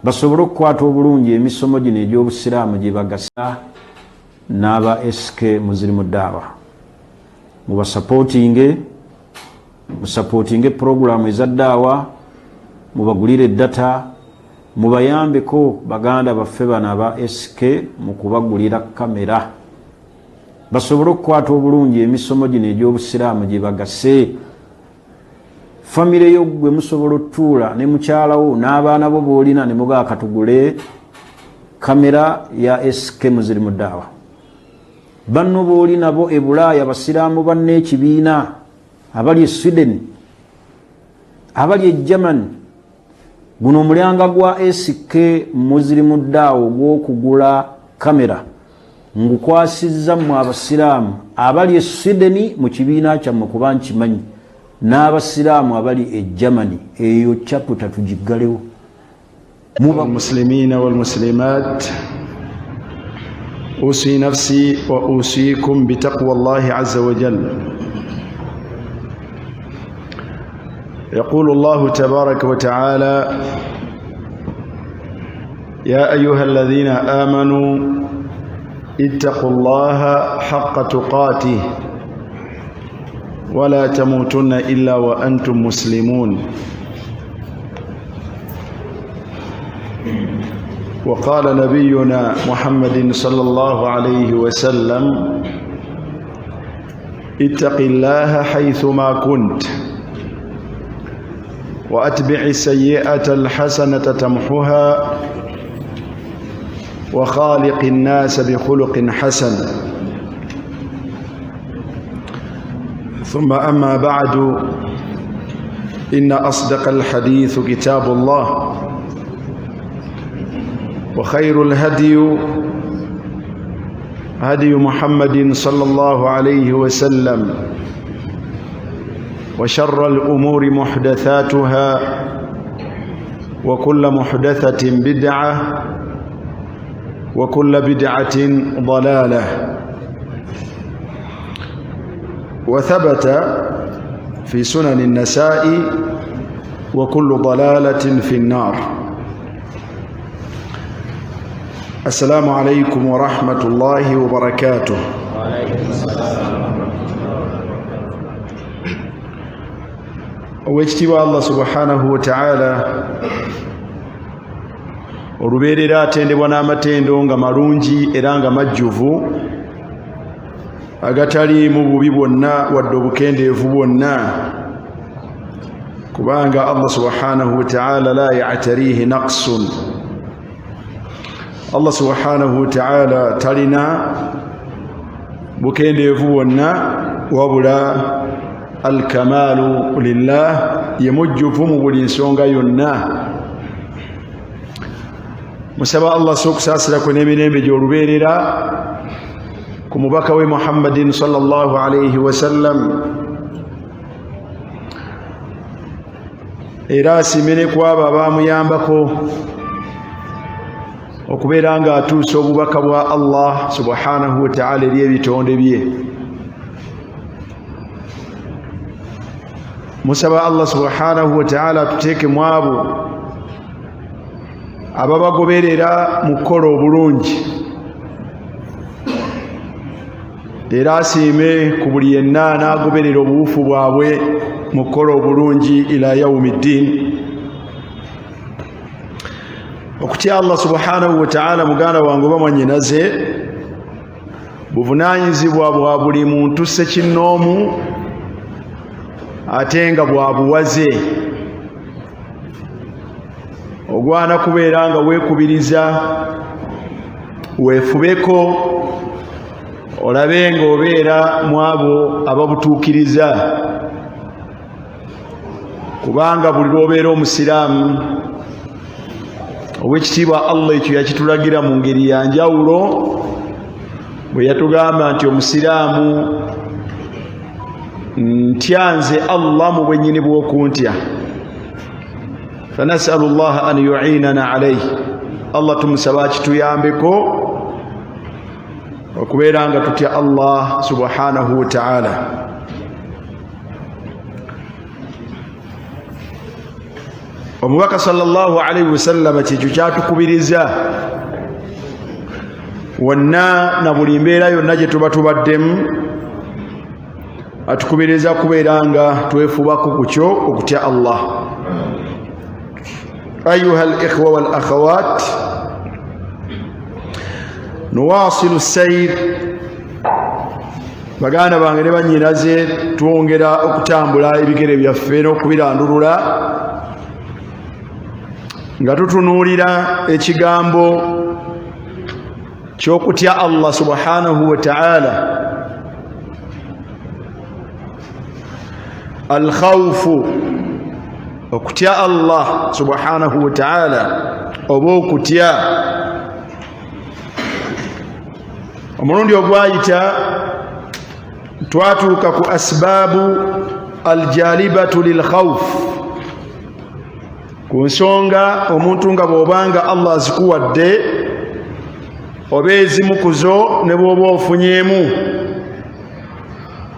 basobole okukwata obulungi emisomo gino egy'obusiraamu gye bagasa n'aba SK Muzirimu Daawa. musapootinge programu eza daawa, mubagulire data, mubayambeko baganda baffe bano aba SK mu kubagulira kamera basobole okukwata obulungi emisomo gino egy'obusiraamu gye bagase. Famire yo gwe musobola otuula ne mukyalawo n'abaana bo boolina ne mugaa katugule kamera ya SK Muzirimu Daawa. Banno boolina bo e Bulaaya basiraamu banne ekibiina abali e Sweden, abali e Germany, guno omulyanga gwa SK Muzirimu Daawa ogw'okugula kamera ngukwasizza mu abasiraamu abali e Sweden mu kibiina kyammwe kuba nkimanyi, n'abasiraamu abali e Germany. Eyo chapter tugiggalewo. المسلمين والمسلمات أوصي نفسي وأوصيكم بتقوى الله عز وجل. يقول الله تبارك وتعالى: يا أيها الذين آمنوا اتقوا الله حق تقاته ولا تموتن إلا وأنتم مسلمون. وقال نبينا محمد صلى الله عليه وسلم: اتق الله حيثما كنت وأتبع السيئة الحسنة تمحها وخالق الناس بخلق حسن. ثم أما بعد، إن أصدق الحديث كتاب الله، وخير الهدي هدي محمد صلى الله عليه وسلم، وشر الأمور محدثاتها، وكل محدثة بدعة، وكل بدعة ضلالة. وثبت في سنن النساء: وكل ضلالة في النار. السلام عليكم ورحمة الله وبركاته. Oweekitiibwa Allah subhanahu wa ta'ala olubeerera atendebwa n'amatendo nga malungi era nga majjuvu agataliimu bubi bwonna wadde obukendeevu bwonna, kubanga Allah subhanahu wa ta'ala la ya'tarihi naqsun. Allah subhanahu wa ta'ala talina bukendeevu bwonna, wabula alkamaalu lillah, ye mujjuvu mu buli nsonga yonna. Musaba Allah okusaasirako n'emirembe gy'olubeerera ku mubaka we Muhammadin sallallahu alayhi wa sallam, era asiimire ku abo abaamuyambako okubeera nga atuusa obubaka bwa Allah subhanahu wa ta'ala eri ebitonde bye. Musaba Allah subhanahu wa ta'ala atuteeke mu abo ababagoberera mu kukola obulungi, era asiime ku buli yenna n'agoberera obuwufu bwabwe mu kukola obulungi ila yawmiddin. Okutya Allah subhanahu wa ta'ala, muganda wange oba mwannyinaze, buvunaanyizibwa bwa buli muntu ssekinnoomu ate nga bwa buwaze. Ogwana kubeera nga weekubiriza, weefubeko, olabe nga obeera mu abo ababutuukiriza, kubanga buli lw'obeera omusiraamu, Oweekitiibwa Allah ekyo yakitulagira mu ngeri ya njawulo bwe yatugamba nti omusiraamu ntyanze Allah mu bwennyini bw'okuntya. Fanasalu llaha an yu'inana alayhi, Allah tumusaba kituyambeko okubeera nga tutya Allah subhanahu wa ta'ala. omubaka sallallahu alaihi wasallam kyekyo kyatukubiriza wonna na buli mbeera yonna gye tuba tubaddemu atukubiriza kubeera nga twefubako ku kyo okutya Allah. أيها الإخوة والأخوات نواصل السير baganda bange ne bannyinaze twongera okutambula ebigere byaffe n'okubirandulula nga tutunuulira ekigambo ky'okutya Allah subhanahu wa ta'ala. Al-khawfu, okutya Allah subhanahu wa ta'ala oba okutya. Omulundi ogwayita twatuuka ku asbaabu aljalibatu lilkhawf, ku nsonga omuntu nga bw'obanga Allah azikuwadde oba ezimu kuzo ne bw'oba ofunyeemu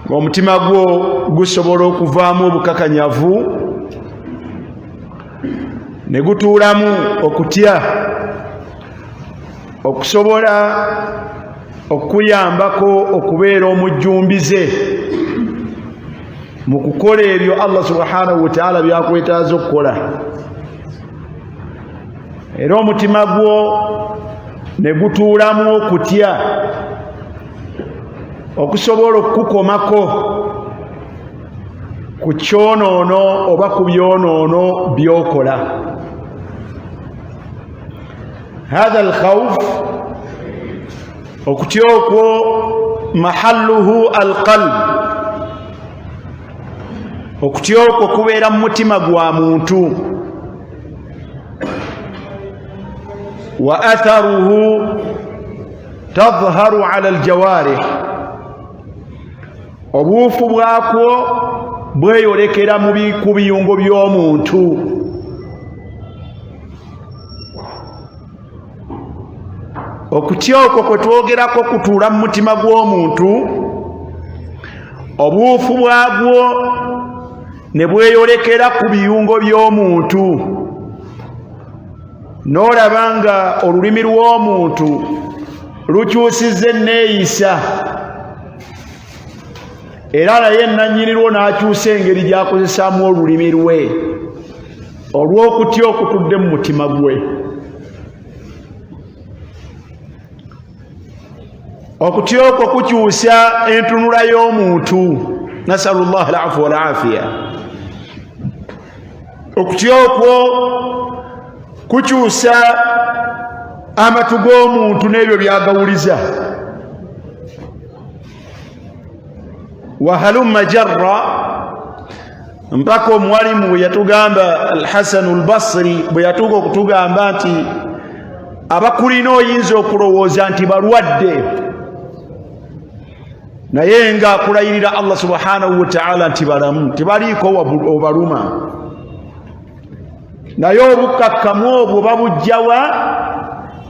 ng'omutima gwo gusobola okuvaamu obukakanyavu ne gutuulamu okutya okusobola okuyambako okubeera omujjumbize mu kukola ebyo Allah subhanahu wa ta'ala byakwetaaza okukola, era omutima gwo ne gutuulamu okutya okusobola okukomako ku kyonoono oba ku byonoono byokola. Hadha al-khawf, okutya okwo mahalluhu al-qalb, okutya okwo kubeera mu mutima gwa muntu. Wa atharuhu tadhharu ala al-jawarih, obuufu bwakwo bweyolekera ku biyungo by'omuntu. Okutya okwo kwe twogerako kutuula mu mutima gw'omuntu, obuufu bwagwo ne bweyolekera ku biyungo by'omuntu, n'olaba nga olulimi lw'omuntu lukyusizza enneeyisa, era naye nannyinirwo n'akyusa engeri gy'akozesaamu olulimi lwe olw'okutya okutudde mu mutima gwe. Okutya okwo kukyusa entunula y'omuntu, nasalullah al-afwa wal-afiya. Okutya okwo kukyusa amatu g'omuntu n'ebyo by'agawuliza. Wahalumma jarra, mpaka omuwalimu bwe yatugamba Al-Hasanu al-Basri bwe yatuuka okutugamba nti abakulina oyinza okulowooza nti balwadde, naye nga akulayirira Allah subhanahu wa ta'ala nti balamu, tibaliiko obaluma. Naye obukakkamu obwo babujjawa?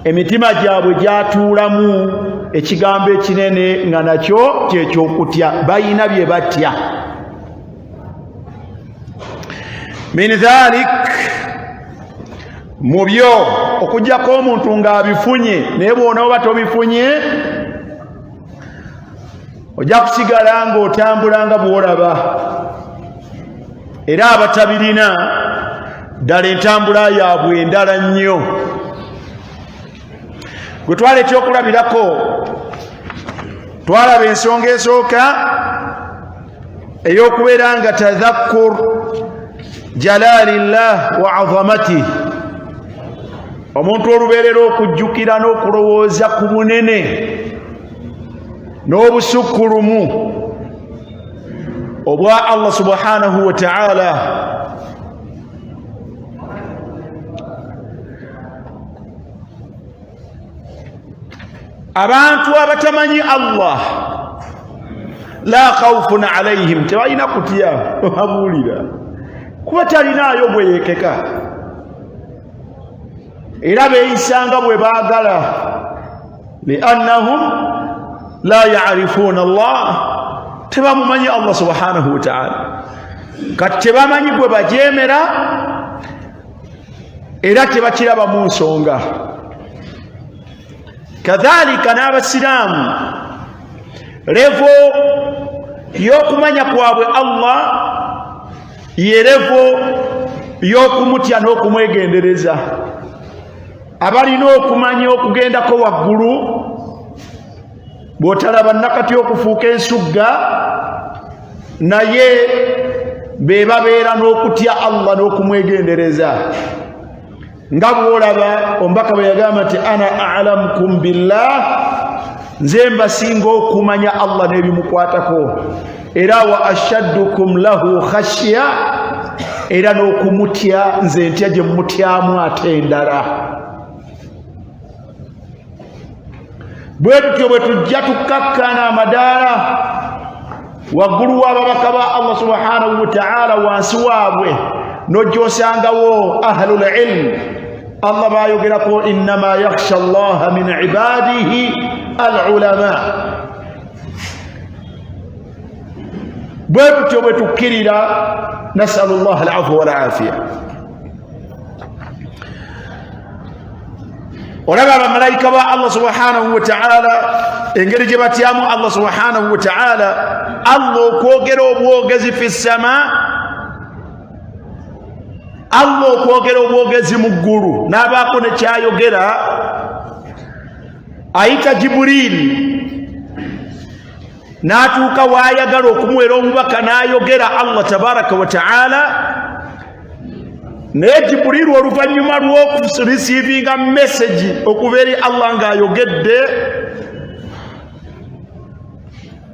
Emitima gyabwe gyatuulamu ekigambo ekinene nga nakyo kyekyokutya, bayina bye batya. Min dhalik, mu byo okujjako omuntu ng'abifunye, naye bw'onooba tobifunye ojja kusigala ng'otambula nga bw'olaba, era abatabirina ddala entambula yaabwe endala nnyo. Gwe twaleeta okulabirako, twalaba ensonga esooka ey'okubeera nga tadhakkur jalaalillah wa azamatihi, omuntu olubeerera okujjukira n'okulowooza ku bunene n'obusukkulumu obwa Allah subhanahu wa ta'ala. Abantu abatamanyi Allah la khawfun alayhim, tebalina kutya, babuulira kuba talinaayo bwe yeekeka, era beeyisanga bwe baagala, liannahum la ya'rifuuna Allah, tebamumanyi Allah subhanahu wa ta'ala. Kati tebamanyi bwe bajeemera, era tebakiraba mu nsonga. Kadhalika n'abasiraamu levo y'okumanya kwabwe Allah ye levo y'okumutya n'okumwegendereza. Abalina okumanya okugendako waggulu bw'otalaba nakati okufuuka ensugga naye be babeera n'okutya Allah n'okumwegendereza. Nga bw'olaba omubaka bwe yagamba nti ana a'lamukum billah, nze mbasinga okumanya Allah n'ebimukwatako, era wa ashaddukum lahu khashya, era n'okumutya nze ntya gye mutyamu ate endala. Bwe tutyo bwe tujja tukakkana amadaala waggulu w'ababaka ba Allah subhanahu wa ta'ala, wansi waabwe nojja osangawo ahlul ilm. Allah bayogerako innama yakhsha Allah min ibadihi al-ulama. Bwe tutyo bwe tukkirira, nasalu Allah al-afwa wal afiya. Olaba abamalayika ba Allah subhanahu wa ta'ala engeri gye batyamu Allah subhanahu wa ta'ala, Allah okwogera obwogezi fi ssama, Allah okwogera obwogezi mu ggulu, n'abaako ne kyayogera ayita Jiburili n'atuuka waayagala okumuwera omubaka n'ayogera Allah tabaraka wa ta'ala. Naye Jiburili oluvannyuma lw'okurisiivinga message okuva eri Allah ng'ayogedde,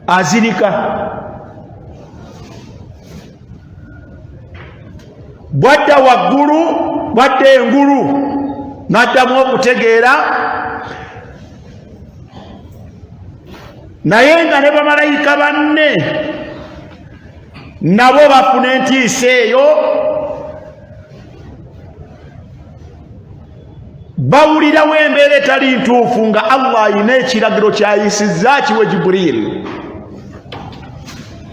azirika. Bwadda waggulu, bwadda engulu, n'addamu okutegeera, naye nga ne bamalayika banne nabo bafuna entiisa eyo, bawulirawo embeera etali ntuufu nga Allah ayina ekiragiro kyayisizza kiwe Jiburili.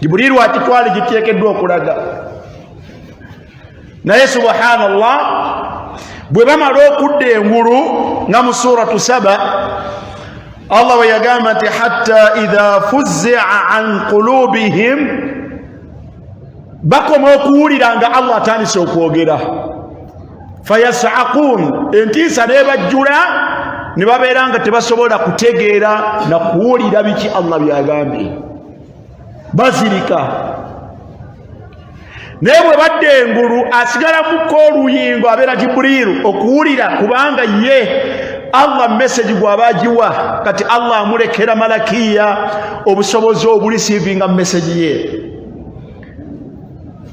Jiburili wakitwale giteekeddwa okulaga. Naye subhanallah, bwe bamala okudda engulu nga mu suratu Saba, Allah we yagamba nti hatta idha fuzzi'a an qulubihim, bakoma okuwulira nga Allah atandise okwogera. Fayas'aqun, entiisa n'ebajjula ne babeera nga tebasobola kutegeera na kuwulira biki Allah byagambye, bazirika. Naye bwe badda engulu asigalamuko oluyingo abeera Jibuliru okuwulira, kubanga ye Allah message gw'aba agiwa, kati Allah amulekera malakiya obusobozi obulisiivinga message ye.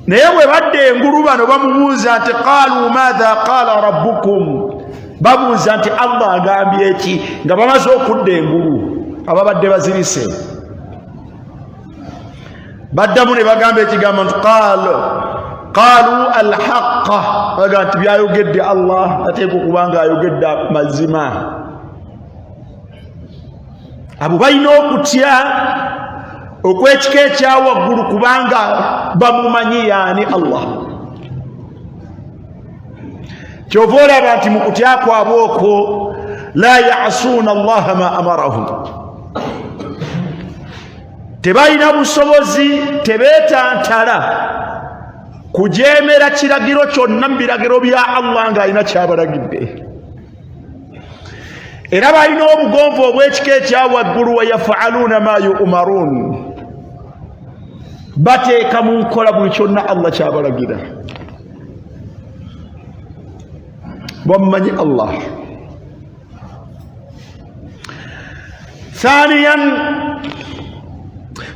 Naye bwe badda engulu bano bamubuuza nti qaalu maadha qaala rabbukum, babuuza nti Allah agambye eki, nga bamaze okudda engulu ababadde bazirise. Baddamu ne bagamba ekigambo nti qaalu alhaqqa, bagamba nti byayogedde Allah ateeka okuba nga ayogedde mazima. Abo balina okutya okwekika ekyawaggulu kubanga bamumanyi yaani Allah. Kyova olaba nti mu kutya kwabwe okwo la ya'suuna Allaha ma amarahum, tebalina busobozi, tebeetantala kujeemera kiragiro kyonna mu biragiro bya Allah ng'alina kyabalagidde. Era balina obugonvu obw'ekika ekyawaggulu, wa yaf'aluuna ma yu'maruun, bateeka mu nkola buli kyonna Allah kyabalagira. Bamumanyi Allah. Thaniyan,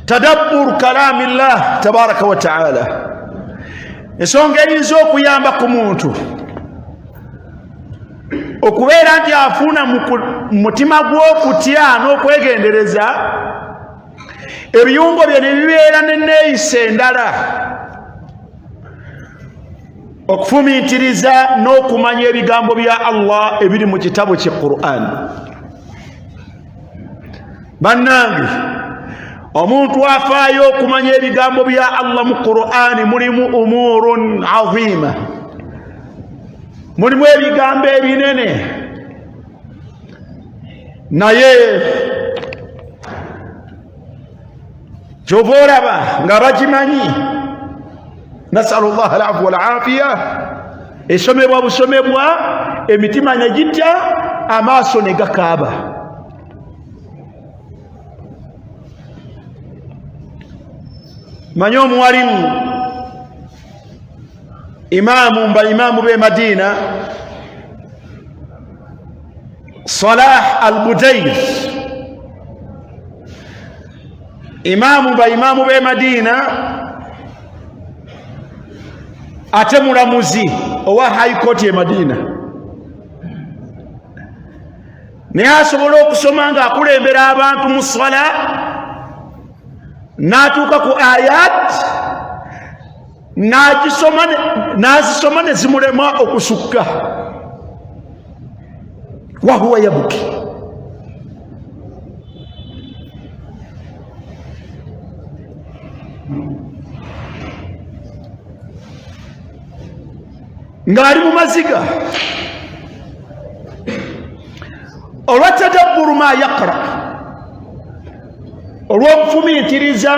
tadabbur kalaamillah tabaraka wa ta'ala. Ensonga eyinza okuyamba ku muntu okubeera nti afuna mu mutima gw'okutya n'okwegendereza, ebiyungo bye ne bibeera n'enneeyisa endala, okufumiitiriza n'okumanya ebigambo bya Allah ebiri mu kitabo kye Qur'an. Bannange, omuntu afaayo okumanya ebigambo bya Allah mu Qur'an mulimu umurun azima. mulimu ebigambo ebinene naye kyova olaba nga bagimanyi. nasalu llaha alafu walafiya, esomebwa busomebwa emitima ne gitta, amaaso ne gakaaba. manyi omuwalimu imaamu b'e Madina Salah al-Budayr, imaamu b'e Madina ate mulamuzi owa high court e Madina, naye asobola okusoma ng'akulembera abantu mu sala n'atuuka ku ayat n'azisoma ne zimulema okusukka, wahuwa yabuki. ng'ali mu maziga olwatadabburu ma yaqra, olw'okufumiitiriza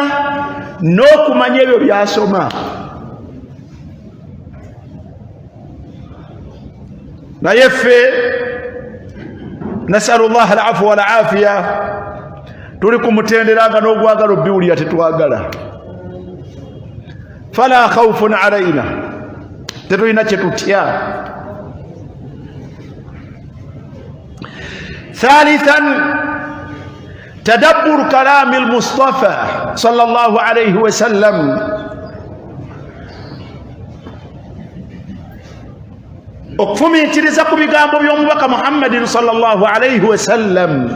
n'okumanya ebyo by'asoma. naye ffe nasalu llaha alafu walafiya, tuli kumutenderanga n'ogwagala obbiwulira tetwagala. fala khawfun alaina, tetulina kyetutya. ثالثا تدبر كلام المصطفى صلى الله عليه وسلم، okufumiitiriza ku bigambo by'omubaka Muhammadin sallallahu alayhi wasallam.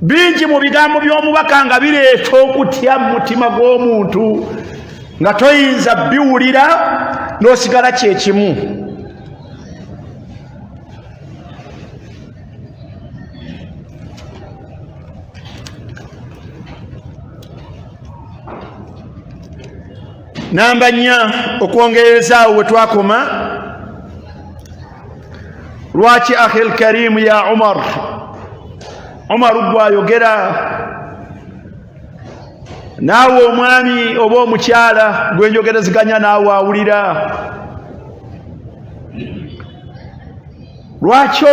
bingi mu bigambo by'omubaka nga bireeta okutya mu mutima gw'omuntu nga toyinza biwulira n'osigala kyekimu. namba 4 okwongerezaawo we twakoma, lwaki akhil karimu ya Umar gwayogera naawe omwami oba omukyala gwenjogereziganya naawe awulira, lwaki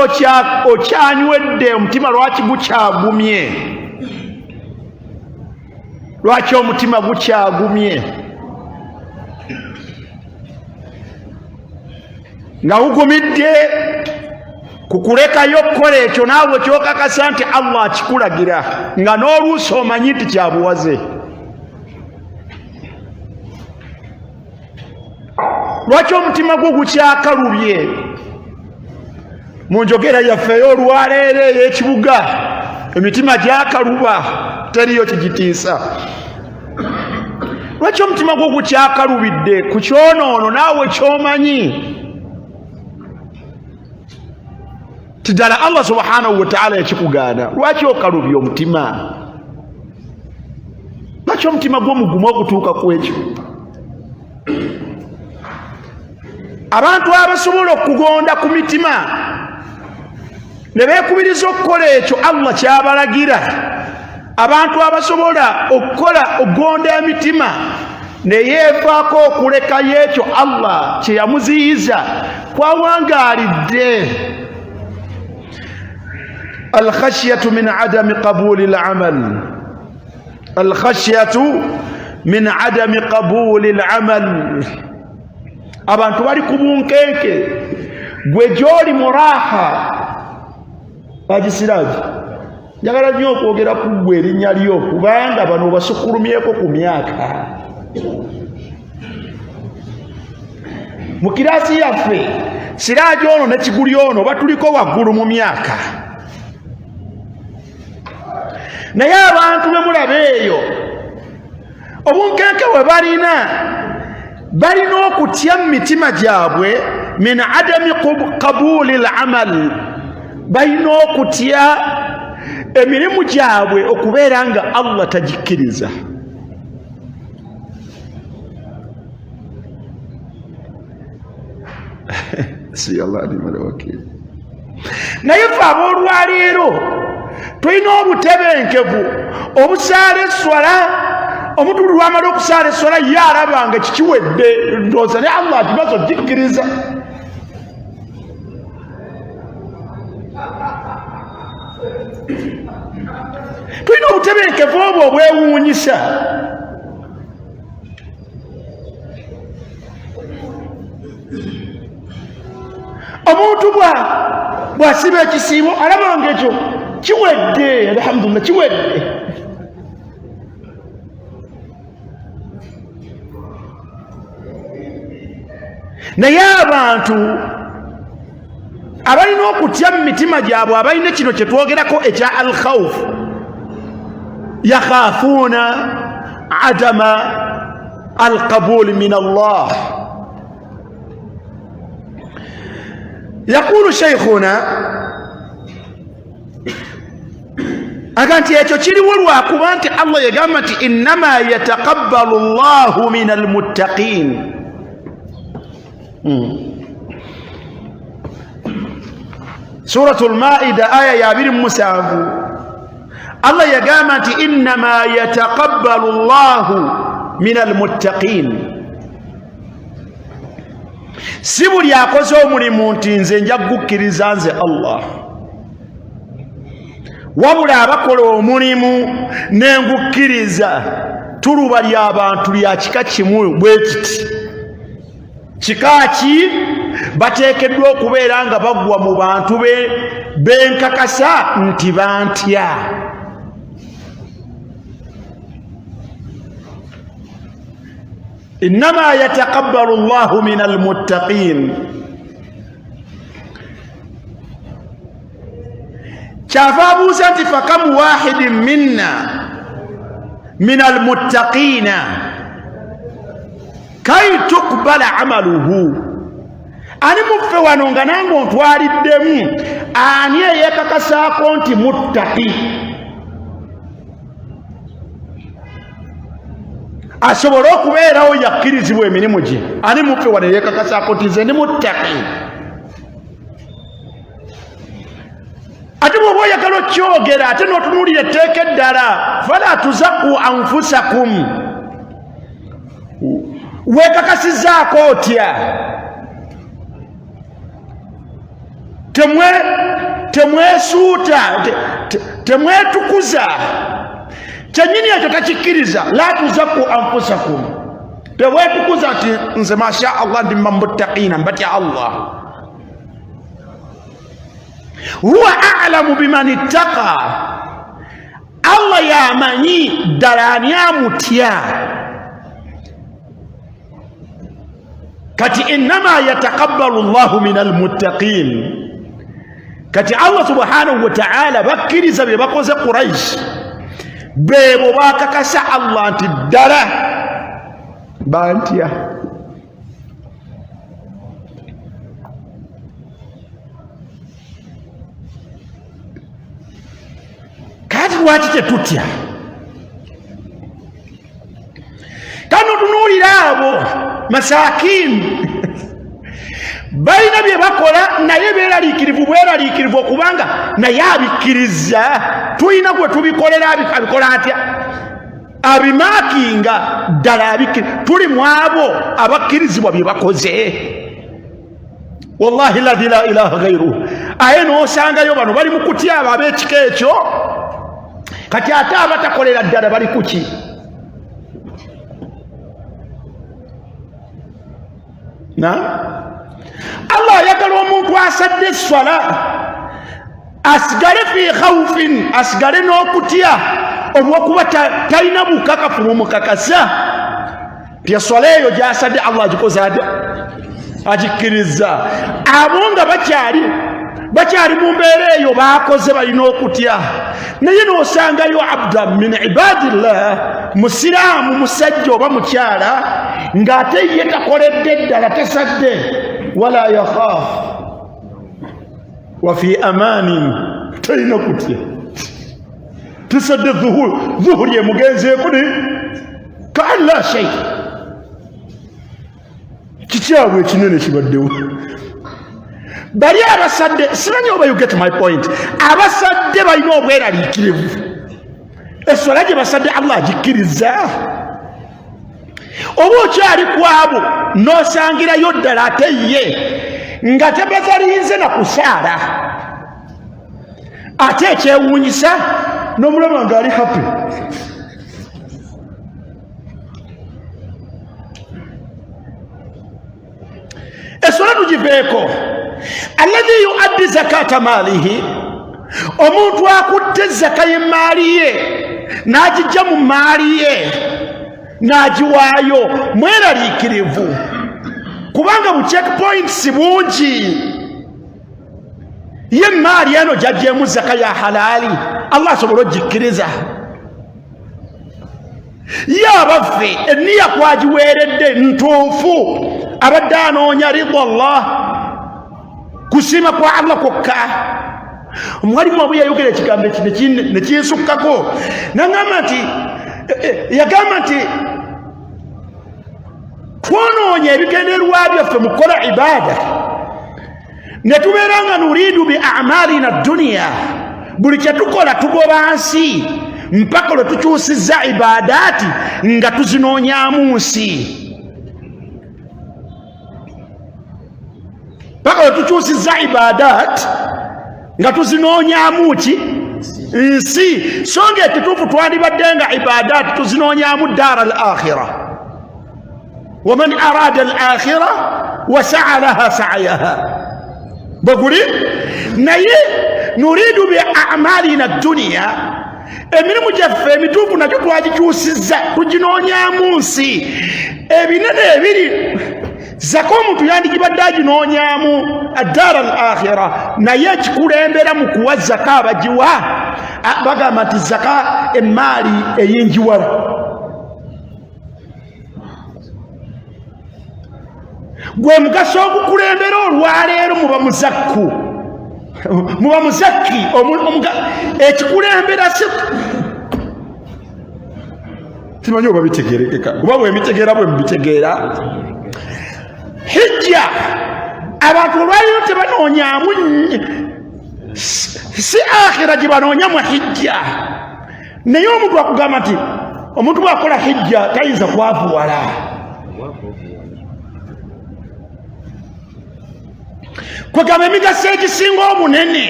okyanywedde omutima, lwaki gukyagumye, lwaki omutima gukyagumye nga hugumidde kukulekayo okukola ekyo naawe kyokakasa nti Allah akikulagira, nga n'oluusi omanyi nti kyabuwaze. lwaki omutima gwo gukyakalubye? mu njogera yaffe ey'olwaleero ey'ekibuga emitima gyakaluba, teriyo kigitiisa. lwaki omutima gwo gukyakalubidde ku kyonoono naawe kyomanyi tidala Allah subhanahu wa ta'ala yakikugaana? lwaki okalubya omutima? lwaki omutima gw'omugumu okutuuka ku ekyo? abantu abasobola okugonda ku mitima ne beekubiriza okukola ekyo Allah kyabalagira, abantu abasobola okugonda emitima ne yeefaako okulekayo ekyo Allah kye yamuziyiza, kwawangaalidde. الخشية من عدم قبول العمل، الخشية من عدم قبول العمل. abantu bali ku bunkenke, gwe gy'oli muraha bagisiraji. njagala nnyo okwogera ku ggwe erinnya lyo, kubanga bano obasukulumyeko ku myaka. mu kiraasi yaffe siraaji ono ne kiguli ono batuliko waggulu mu myaka, naye abantu be mulaba eyo obunkenke bwe balina okutya mu mitima gyabwe, min adami qabuli al-amal, balina okutya emirimu gyabwe okubeera nga Allah tagikkiriza. hasbi Allah ni'mal wakil. Naye ffe ab'olwaleero tulina obutebenkevu obusaala esswala. Omuntu lwamala okusaala esswala ye alaba nga kikiwedde, ndowooza ne Allah akimaze okugikkiriza. Tulina obutebenkevu obwo obwewuunyisa. Omuntu bw'asiba ekisiibo alaba ng'ekyo kiwedde, alhamdulillah kiwedde. Naye abantu abalina okutya mu mitima gyabwe, abalina kino kye twogerako ekya al-khawf, yakhafuuna adama al-qabul min Allah. Yaqulu shaykhuna, aga nti ekyo kiriwo lwakuba nti Allah yagamba nti innama yataqabbalu Allahu min al-muttaqin. Suratul Maida aya ya 27 Allah yagamba nti innama yataqabbalu Allahu min al-muttaqin. Si buli akoze omulimu nti nze nja kugukkiriza nze Allah, wabula abakola omulimu nengukkiriza tuluba ly'abantu lya kika kimu bwe kiti. Kika ki? Bateekeddwa okubeera nga bagwa mu bantu benkakasa nti bantya. Innama yataqabbalu Allahu min al-muttaqin. Kyava abuuza nti fakamu wahidin minna min al-muttaqina kay tuqbala amaluhu. Ani muffe wano nga nange ontwaliddemu ani eyekakasaako nti muttaqi asobola okubeerawo yakkirizibwa emirimu gye? Ani muffe wano eyekakasaako nti nze ndi muttaqi? Ate bw'oba oyagala okyogera ate n'otunuulira etteeka eddala, fala tuzaku anfusakum, weekakasizaako otya? Temwesuuta, temwetukuza. Kyennyini ekyo takikkiriza. La tuzaku anfusakum, teweetukuza nti nze masha Allah ndi muttaqiina, mbatya Allah. Huwa a'lamu biman ittaqa, Allah yamanyi ddala ani amutya. Kati innama yataqabbalu Allahu min al-muttaqin. Kati Allah subhanahu wa ta'ala bakkiriza bye bakoze Quraish, beebo bakakasa Allah nti ddala bantya. Kati lwaki tetutya? Kano tunuulira abo masakini balina bye bakola naye bweraliikirivu okubanga naye abikkiriza. Tulina gwe tubikolera abikola atya? Abimaakinga ddala tuli mu abo abakkirizibwa bye bakoze. Wallahi ladhi la ilaha ghairuhu. Aye n'osangayo bano bali mu kutya abo ab'ekika ekyo, kati ate abatakolera ddala bali kuki? Allah ayagala omuntu asadde esswala asigale fi khawfin, asigale n'okutya olw'okuba talina bukakafu bumukakasa ti esswala eyo gy'asadde Allah agikoze ate agikkiriza. Abo nga bakyali mu mbeera eyo baakoze balina okutya. Naye n'osangayo abdan min ibadillah, musiraamu musajja oba mukyala, ng'ate ye takoledde ddala, tasadde, wala yakhaaf wa fi amanin, talina kutya. Tusadde zuhuri emugenzeeko ne kaan la shay. Kikyabwe ekinene kibaddewo. bali abasadde simanyi oba you get my point abasadde balina obweraliikirivu essola gye basadde Allah agikkiriza oba okyali kwabo n'osangirayo ddala ate ye nga tebazaliinze na kusaala ate ekyewuunyisa n'omulaba nga ali happy essola tugiveeko alladhi yuaddi zakata maalihi omuntu akutte zaka y'emaali ye n'agijja mu maali ye n'agiwaayo mweraliikirivu kubanga mu checkpoints bungi ye maali eno gyaggyemu zaka ya halaali Allah asobola ogikkiriza ye abaffe enniya kwagiweeredde ntuufu abadde anoonya ridwa Allah kusiima kwa Allah kwokka omwalimu wabu yayogera ekigambo ne kinsukkako naŋŋamba nti yagamba nti twonoonye ebigendererwa byaffe mu kukola ibaada ne tubeera nga nuriidu bi amalina duniya buli kye tukola tugoba nsi mpaka lwe tukyusizza ibaadaati nga tuzinoonyaamu nsi mpaka lwe tukyusizza ibaadaati nga tuzinoonyaamu ki nsi so nga ekituufu twandibadde nga ibaadaati tuzinoonyaamu daara al akhira waman arada al akhira wasaa laha sa'yaha baguli naye nuriidu bi amalina duniya emirimu gyaffe emituufu nagyo twagikyusizza tuginoonyaamu nsi ebinene ebiri zaka omuntu yandigibadde aginoonyaamu addaara al akhira naye ekikulembera mu kuwa zaka abagiwa bagamba nti zaka emaali ey'enjiwala gwe mugaso ogukulembera olwaleero muba muzakku muba muzakki ekikulembera simanyi oba bitegerekeka kuba bwemitegeera bwe mubitegeera hijja abantu olwaliro tebanoonyaamu si akhira gye banoonyamu hijja naye omuntu akugamba nti omuntu bwakola hijja tayinza kwavuwala kwegamba emigaso egisinga omunene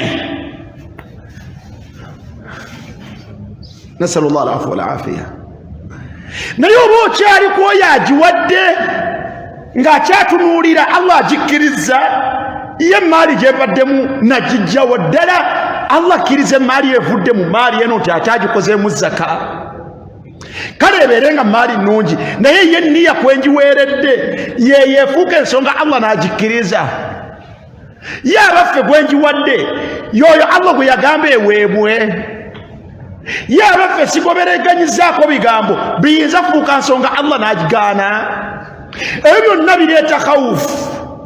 nasalu llah alafu walafiya naye oba okyali kwoyo agiwadde ng'akyatunuulira Allah agikkiriza ye emaali gyebaddemu nagijjawo ddala Allah akkiriza emaali evudde mu maali eno nti akyagikozeemu zaka kale ebeere nga maali nnungi naye ye nniya kwenjiweeredde yeyeefuuka ensonga Allah n'agikkiriza ye abaffe gwenjiwadde yoyo Allah gwe yagamba eweebwe ye abaffe sigobereganyizaako bigambo biyinza fuuka nsonga Allah n'agigaana ebyo byonna bireeta khawufu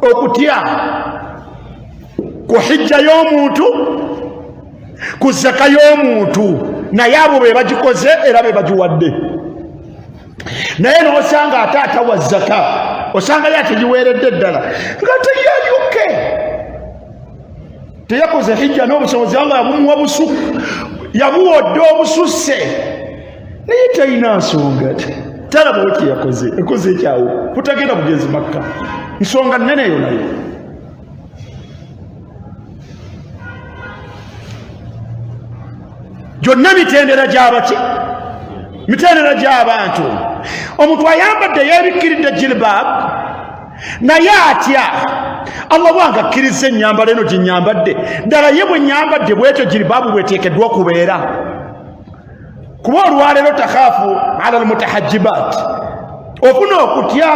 okutya ku hijja y'omuntu ku zaka y'omuntu naye abo be bagikoze era be bagiwadde naye n'osanga ate atawa zaka osanga ye ategiweeredde ddala nga teyayuke teyakoze hijja n'obusobozi Allah yabumuwa busuku yabuwodde obususse naye talina nsonga talaba weki yakoze ekoze ekyawo kutagenda bugenzi Makka nsonga nnene eyo nayo gyonna mitendera gy'abaki mitendera gy'abantu omuntu ayambadde yeebikkiridde jilbab naye atya Allah bwanga akkiriza ennyambala eno gye nyambadde ddala ye bwe nyambadde bwetyo jilbabu bweteekeddwa okubeera kuba olwaleero takhaafu ala almutahajjibat ofuna okutya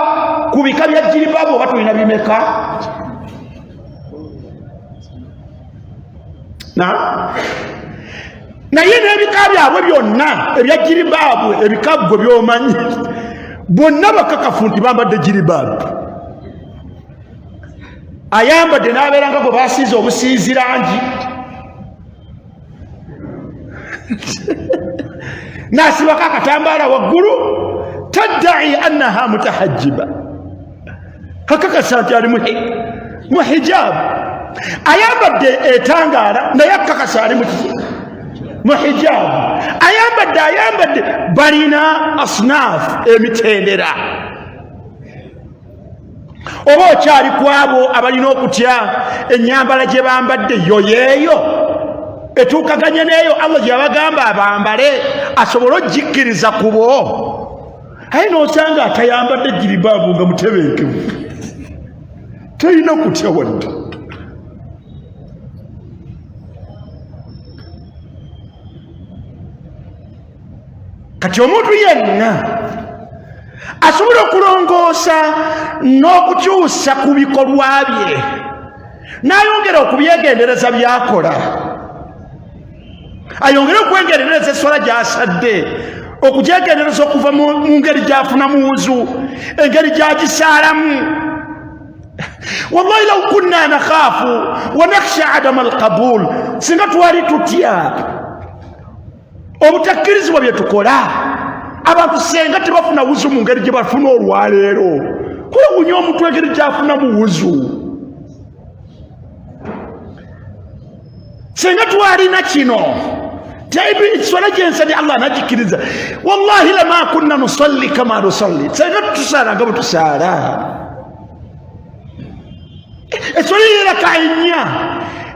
ku bika bya jilbabu oba tulina bimeka naye n'ebika byabwe byonna ebya jilbabu ebika gwe by'omanyi bonna bakakafu nti bambadde jilbabu ayambadde n'abeera nga gwe baasiiza obusiizi langi nasibako akatambaala waggulu taddai annaha mutahajjiba kakakasa nti ali mu hijaabu ayambadde etangaala naye akakasa ali mu hijaabu, ayambadde balina asnaafu emitendera. Oba okyali ku abo abalina okutya ennyambala gye bambadde yoyeeyo etuukaganye n'eyo Allah gye yabagamba abambale asobole ogikkiriza ku bo, aye n'osanga atayambadde jiribaabu nga mutebenkevu, talina kutya wadde. Kati omuntu yenna asobola okulongoosa n'okukyusa ku bikolwa bye n'ayongera okubyegendereza byakola, ayongere okwegendereza eswala gy'asadde, okugyegendereza okuva mu ngeri gy'afunamu wuzu, engeri gy'agisaalamu. Wallahi law kunna nakhaafu wa nakhsha adama alqabul, singa twali tutya obutakkirizibwa bye tukola, abantu senga tebafuna wuzu mu ngeri gye bafuna olwaleero, kwewunya omuntu engeri gy'afunamu wuzu. Senga twalina kino swala gyensani Allah anagikkiriza, wallahi lama kunna nusalli kama nusalli, senga tusaala nga bwe tusaala. Eswala y'eraka ennya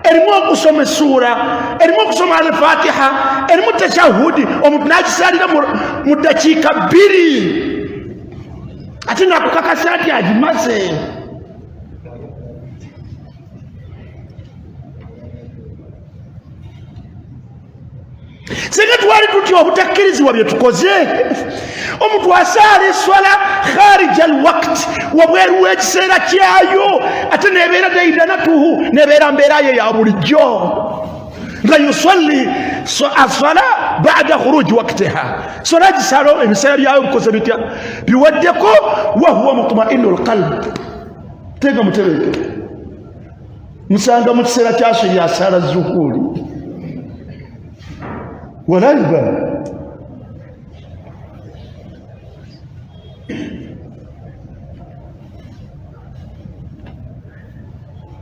erimu okusoma essuura, erimu okusoma al-Fatiha, erimu tashahudi, omuntu n'agisaalira mu ddakiika 2 ate nakukakasa nti agimaze. Singa twali tutya obutakkirizibwa bye tukoze, omuntu asaala eswala kharija alwaqti, wabweru w'ekiseera kyayo, ate nebeera daidanatuhu, nebeera mbeera ye ya bulijjo nga yusalli asala ba'da khuruji waqtiha, swala gisaala ebiseera byayo bikoze bitya biwaddeko, wa huwa mutma'innu alqalb, tega mutereke. Musanga mu kiseera kyasiri asaala zuhuri wala yubali.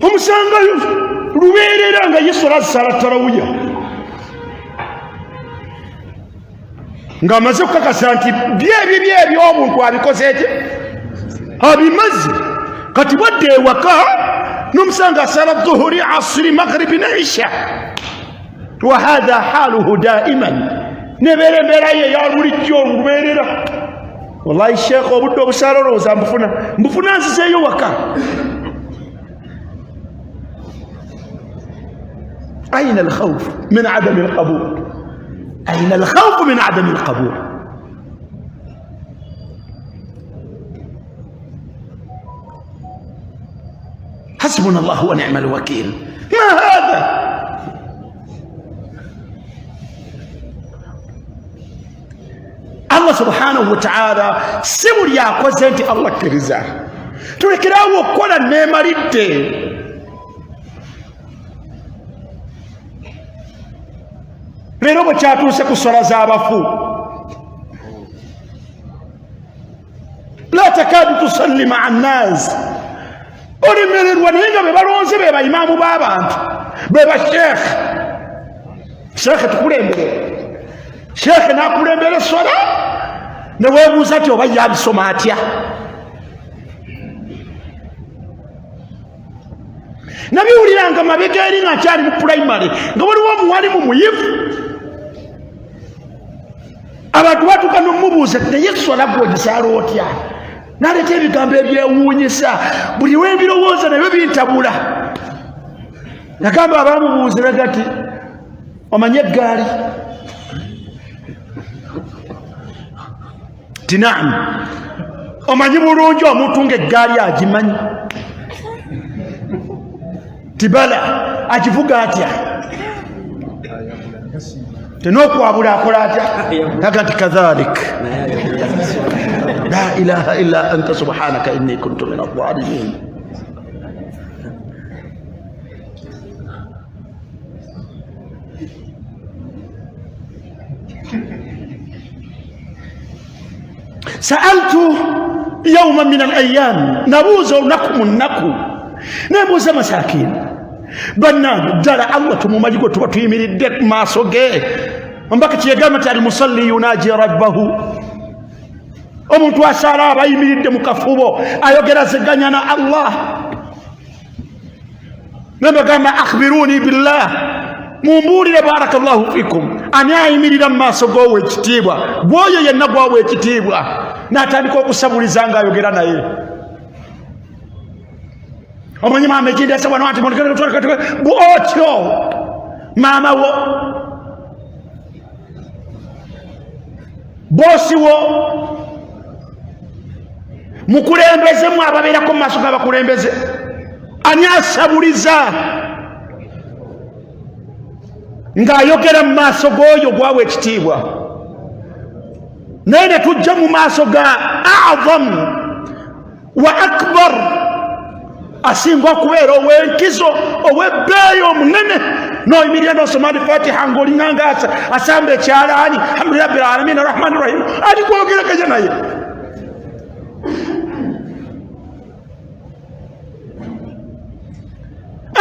Omusanga lubeerera nga yesola asala tarawuya ng'amaze okukakasa nti byebyo omuntu abikoze eki abimaze. Kati bwadde ewaka n'omusanga asala dhuhuri, asiri, maghribi ne isha, wa hadha haluhu daiman, nebeera embeera ye ya bulijjo lubeerera. Wallahi sheekh, obudde obusaala olowooza mbufuna nzizeeyo waka. أين الخوف من عدم القبول؟ أين الخوف من عدم القبول؟ حسبنا الله ونعم الوكيل. ما هذا؟ Allah subhanahu wa ta'ala si buli akoze nti Allah kkiriza. Tulekerawo okukola neemalidde. Leero bwe kyatuuse ku ssala z'abafu, la takaadu tusalli ma'a nnaas, olemererwa naye nga be balonze be bayimaamu b'abantu, be basheekhe. Sheekhe tukulembere, sheekhe n'akulembera esswala, ne weebuuza ti oba yabisoma atya. Nabiwuliranga mabega eri nga nkyali mu pulayimale, nga waliwo omuwalimu muyivu, abantu batuuka n'omubuuza naye esswala gwe ogisaala otya? N'aleeta ebigambo ebyewuunyisa, buli w'ebirowooza nabyo bintabula. Yagamba abaamubuuziraga ti omanye eggaali? Ti naamu. Omanyi bulungi omuntu ng'eggaali agimanyi? Ti bala. Agivuga atya? Tenookwabula akola atya? Aga nti kadhalik. La ilaha illa anta subhanaka inni kuntu min adh-dhalimin. Sa'altu yawman min al-ayyam, nabuuza olunaku mu nnaku, neebuuza masakini, bannange ddala Allah tumumanyi gwe tuba tuyimiridde mu maaso ge mbaka kyegamba nti almusalli yunaji rabbahu omuntu asala aba ayimiridde mu kafubo ayogerazeganya na Allah nebagamba akhbiruni billah mumbuulire barakallahu fikum ani ayimirira mu maaso g'owa ekitiibwa gwoyo yenna gwawa ekitiibwa n'atandika okusabuliza ng'ayogera naye omanyi maama ekindi asa wano ati otyo maama wo boosi wo mukulembeze mu ababeerako mu maaso g'abakulembeze ani asabuliza ng'ayogera mu maaso g'oyo gwawa ekitiibwa naye ne tujja mu maaso ga a'zam wa akbar asinga okubeera ow'enkizo ow'ebbeeyi omunene n'oyimirira n'osoma al-Fatiha ng'olinganga asamba ekyalaani alhamdulillahi rabbil aalamiin arrahmaani rrahiim ali kwogerakanya naye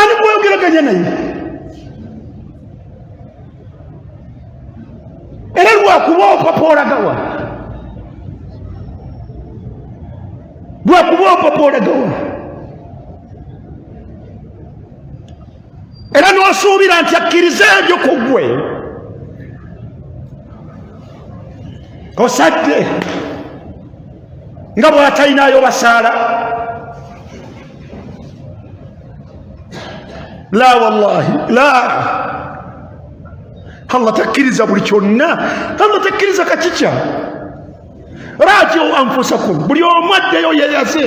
ani kwogeraganya naye era lwakuba opapa olagawa lwakuba opapa olagawa era n'osuubira nti akkiriza ebyo ku ggwe osadde nga bw'atalinayo basaala la wallahi la Allah takkiriza buli kyonna Allah takkiriza kakikya rajiu anfusakum buli omu addeyo yeyaze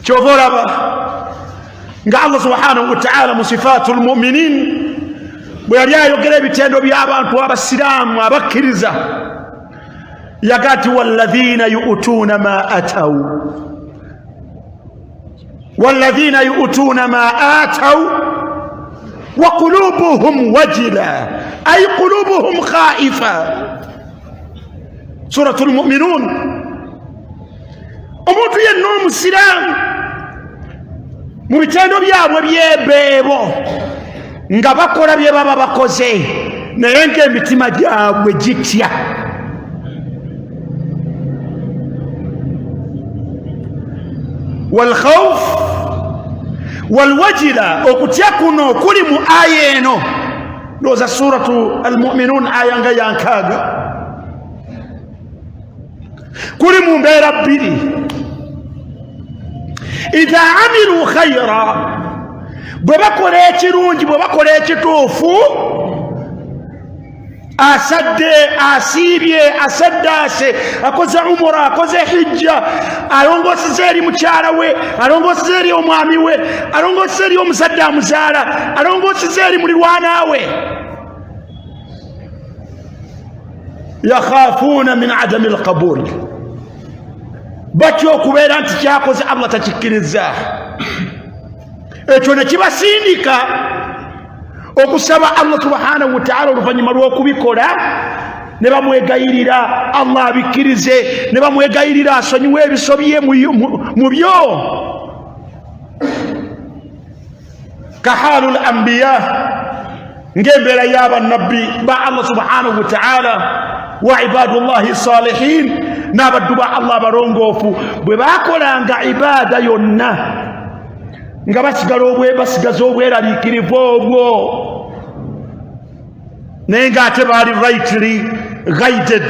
kyova olaba nga Allah subhanahu wa ta'ala mu sifaatu lmuminin bwe yali ayogera ebitendo by'abantu abasiraamu abakkiriza yagati walladhina yu'tuuna ma ataw walladhina yu'tuuna ma ataw wa qulubuhum wajila ay qulubuhum khaifa suratul mu'minun omuntu yenna omusiraamu mu bitendo byabwe by'ebeebo nga bakola bye baba bakoze naye ng'emitima gyabwe gitya walkhawf walwajila okutya kuno kuli mu aya eno ndowooza suratu almuminun aya nga yankaaga kuli mu mbeera bbiri idha amilu khayra bwe bakola ekirungi bwe bakola ekituufu asadde asiibye asaddaase akoze umura akoze hijja alongoseza eri mukyala we alongoseza eri omwami we alongoseza eri omuzadde amuzaala alongoseza eri mulirwana we yakhafuuna min adami alqabul batyo okubeera nti kyakoze Allah takikkiriza ekyo ne kibasindika okusaba Allah subhanahu wa ta'ala oluvannyuma lw'okubikola ne bamwegayirira Allah abikkirize ne bamwegayirira asonyiwe ebisobye mu byo kahalul anbiya ng'embeera y'abannabbi ba Allah subhanahu wa ta'ala wa ibadullahi salihin n'abaddu ba Allah abalongoofu bwe baakolanga ibaada yonna nga basigaza obweraliikirivu obwo naye ng'ate baali rightly guided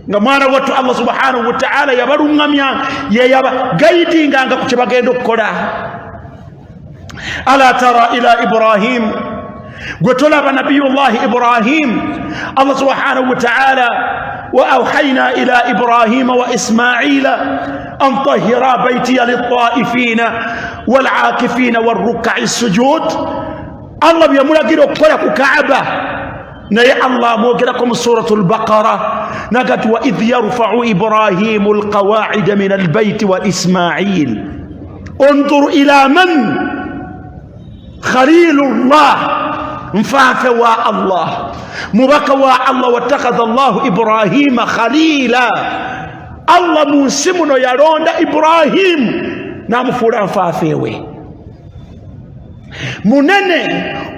nga mwana wattu Allah subhanahu wa ta'ala yabaluŋŋamya yeyaba guidinganga ku kye bagenda okukola ala tara ila ibrahim gwe tolaba nabiyullahi ibrahim Allah subhanahu wa ta'ala وأوحينا إلى إبراهيم وإسماعيل أن طهرا بيتي للطائفين والعاكفين والركع السجود الله بيملقينه كلك كعبة نيا الله موقلكم سورة البقرة نقت وإذ يرفع إبراهيم القواعد من البيت وإسماعيل انظر إلى من خليل الله nfanfe wa Allah mubaka wa Allah wattakhadha Allah Ibrahima khalila Allah munsi muno yalonda Ibrahim namufuula nfanfewe munene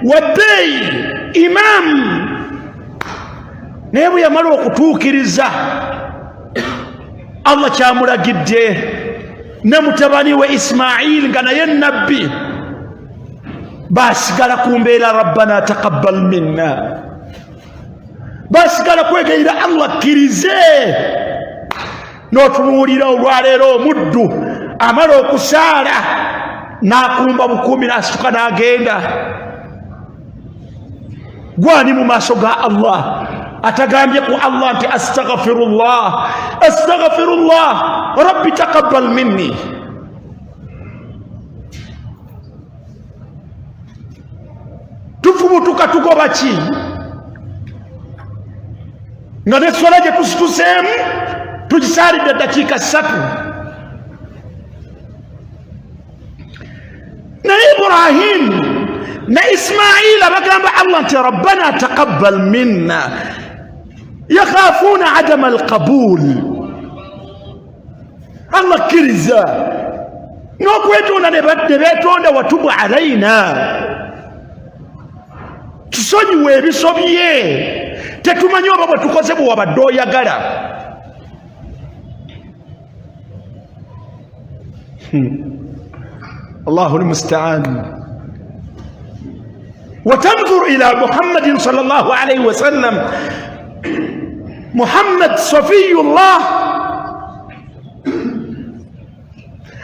wabbeeyi imam naye bwe yamala okutuukiriza Allah kyamulagidde ne mutabani we Ismail nga naye nabbi basigala ku mbeera rabbana taqabbal minna basigala kwegayira Allah akkirize n'otunuulira olwaleero omuddu amala okusaala n'akumba bukumi n'asituka n'agenda gwani mu maaso ga Allah atagambye ku Allah nti astaghfirullah rabbi taqabbal minni tufubutuka tugoba ki nga nessola gye tusituseemu tugisaalidde eddakiika 3 naye Ibrahim na Ismail bagamba Allah nti rabbana taqabbal minna yakhaafuna adama alqabul Allah kkiriza n'okwetonda ne beetonda watubu alaina tusonyiwe ebiso bye tetumanyi oba bwe tukoze bwe wabadde oyagala Allahu almusta'an وتنظر إلى محمد صلى الله عليه وسلم محمد صفي الله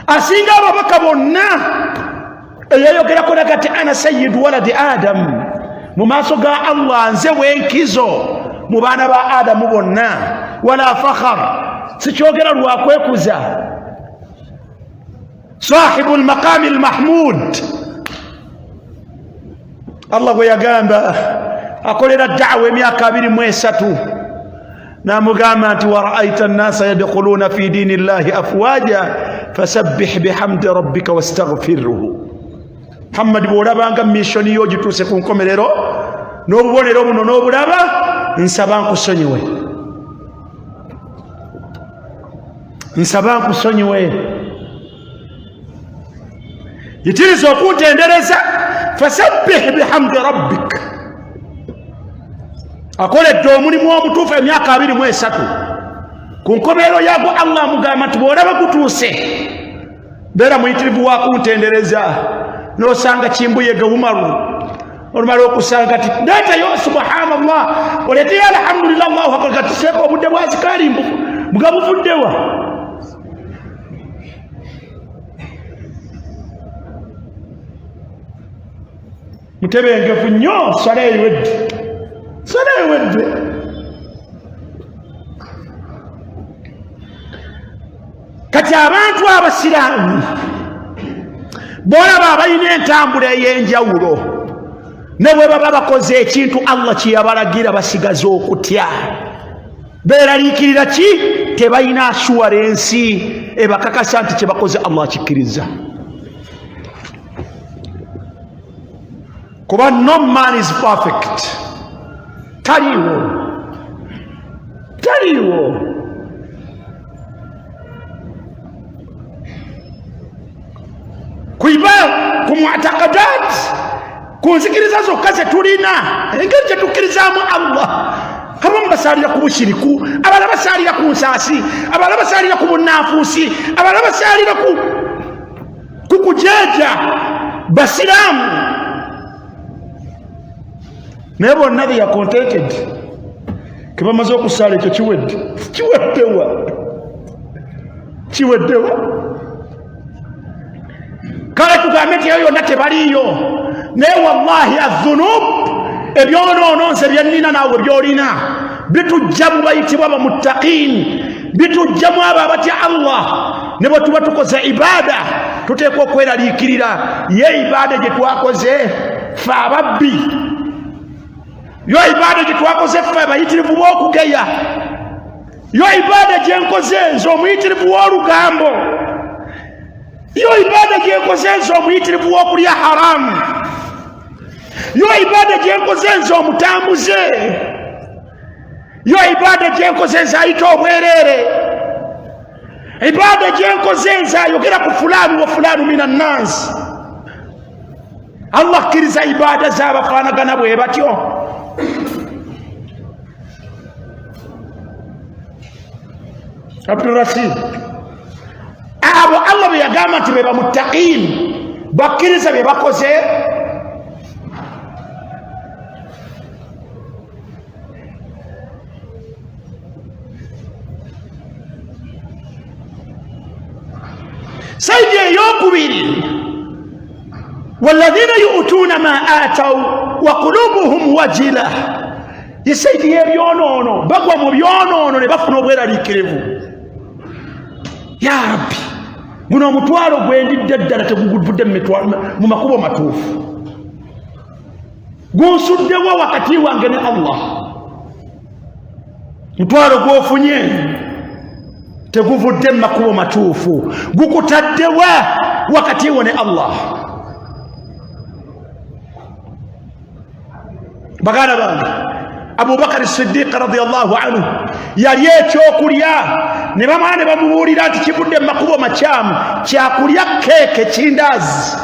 أسيغا ربك بنا يقول لك أنا سيد ولد آدم مماسوغا الله نزي وينكيزو مبانا با آدم بنا ولا فخر سيشوغر الواقوكوزا صاحب المقام المحمود Allah bwe yagamba akolera da'wa emyaka 23 namugamba nti wara'aita an-nasa yadkhuluna fi dinillahi afwaja fasabbih bihamdi rabbika wastaghfirhu Muhammad bw'olabanga mission yo gituuse ku nkomerero n'obubonero buno n'obulaba nsaba nkusonyiwe yitiriza okuntendereza fasabbih bihamdi rabbik akoledde omulimu omutuufu emyaka 23 ku nkomerero yago Allah mugamba nti bw'olaba gutuuse beera muyitirivu wa kuntendereza n'osanga kimbuyege Umaru olumala okusanga ti leetayo subhanallah oleeteyo alhamdulillah Allahu akbar kati seeka obudde bwazikaali bugabuvuddewa mutebengefu nnyo sala ewedde kati abantu abasiraamu bolaba abalina entambula ey'enjawulo ne bwe baba bakoze ekintu Allah kye yabalagira basigaza okutya beeraliikirira ki tebalina assurance ebakakasa nti kye bakoze Allah akikkiriza kuba no man is perfect taliwo kuiba ku mu'taqadat ku nzikiriza zokka ze tulina engeri gye tukkirizamu Allah abamu basalira ku bushiriku abalala basalira ku nsaasi abalala basalira ku bunnanfuusi abalala basalira ku kujeja basiraamu naye bonna they are contented ke bamaze okusala ekyo kiweddewa kale tugambe nti eyo yonna tebaliyo naye wallahi azunub ebyonoono nze byennina naawe byolina bitujja mu bayitibwa bamuttaqin bitujjamu abo abatya Allah ne bwe tuba tukoze ibaada tuteekwa okweraliikirira ye ibaada gye twakoze fe ababbi yo ibaada gye twakoze ffe abayitirivu b'okugeya yo ibaada gye nkoze nze omuyitirivu w'olugambo yo ibaada gye nkoze nze omuyitirivu w'okulya haramu yo ibada gyenkoze nze omutambuze, yo ibada gyenkoze nze ayita obwerere, ibada gyenkoze nze ayogera ku fulani wa fulani mina nnansi. Allah akkiriza ibada z'abafaanagana bwe batyo. Abdurrashid abo Allah bwe yagamba nti be bamuttaqin bakkiriza bye bakoze, sayidi eyokubiri walladhina yu'tuna ma ataw wa qulubuhum wajila, ye sayidi y'ebyonoono bagwa mu byonoono ne bafuna obweraliikirivu. Ya Rabbi, guno omutwalo gwendidde ddala tegugudde mu makubo matuufu, gunsuddewo wakati wange ne Allah. Mutwalo gwofunye teguvudde mu makubo matuufu, gukutaddewa wakati wo ne Allah. Baganda bange, Abubakar Siddiq radiyallahu anhu yali ekyokulya ne bamala ne bamubuulira nti kivudde mu makubo makyamu, kyakulya keeke kindaazi.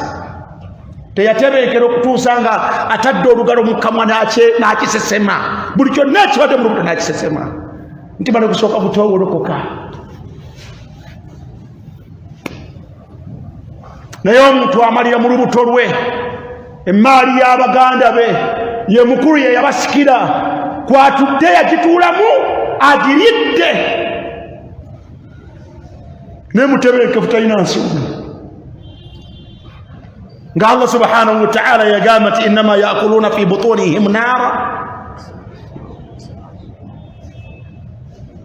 Teyatebeekera okutuusa nga atadde olugalo mu kamwa n'akisesema, buli kyonna ekibadde mu lubuto n'akisesema, nti bano kusooka butowolokoka. Naye omuntu amalira mu lubuto lwe emmaali y'abaganda be, ye mukulu ye yabasikira, kwatudde yagituulamu agiridde nemutebenkefu talina nsuubi, nga Allah subhanahu wa ta'ala yagamba nti innama yakuluna fi butunihim naara,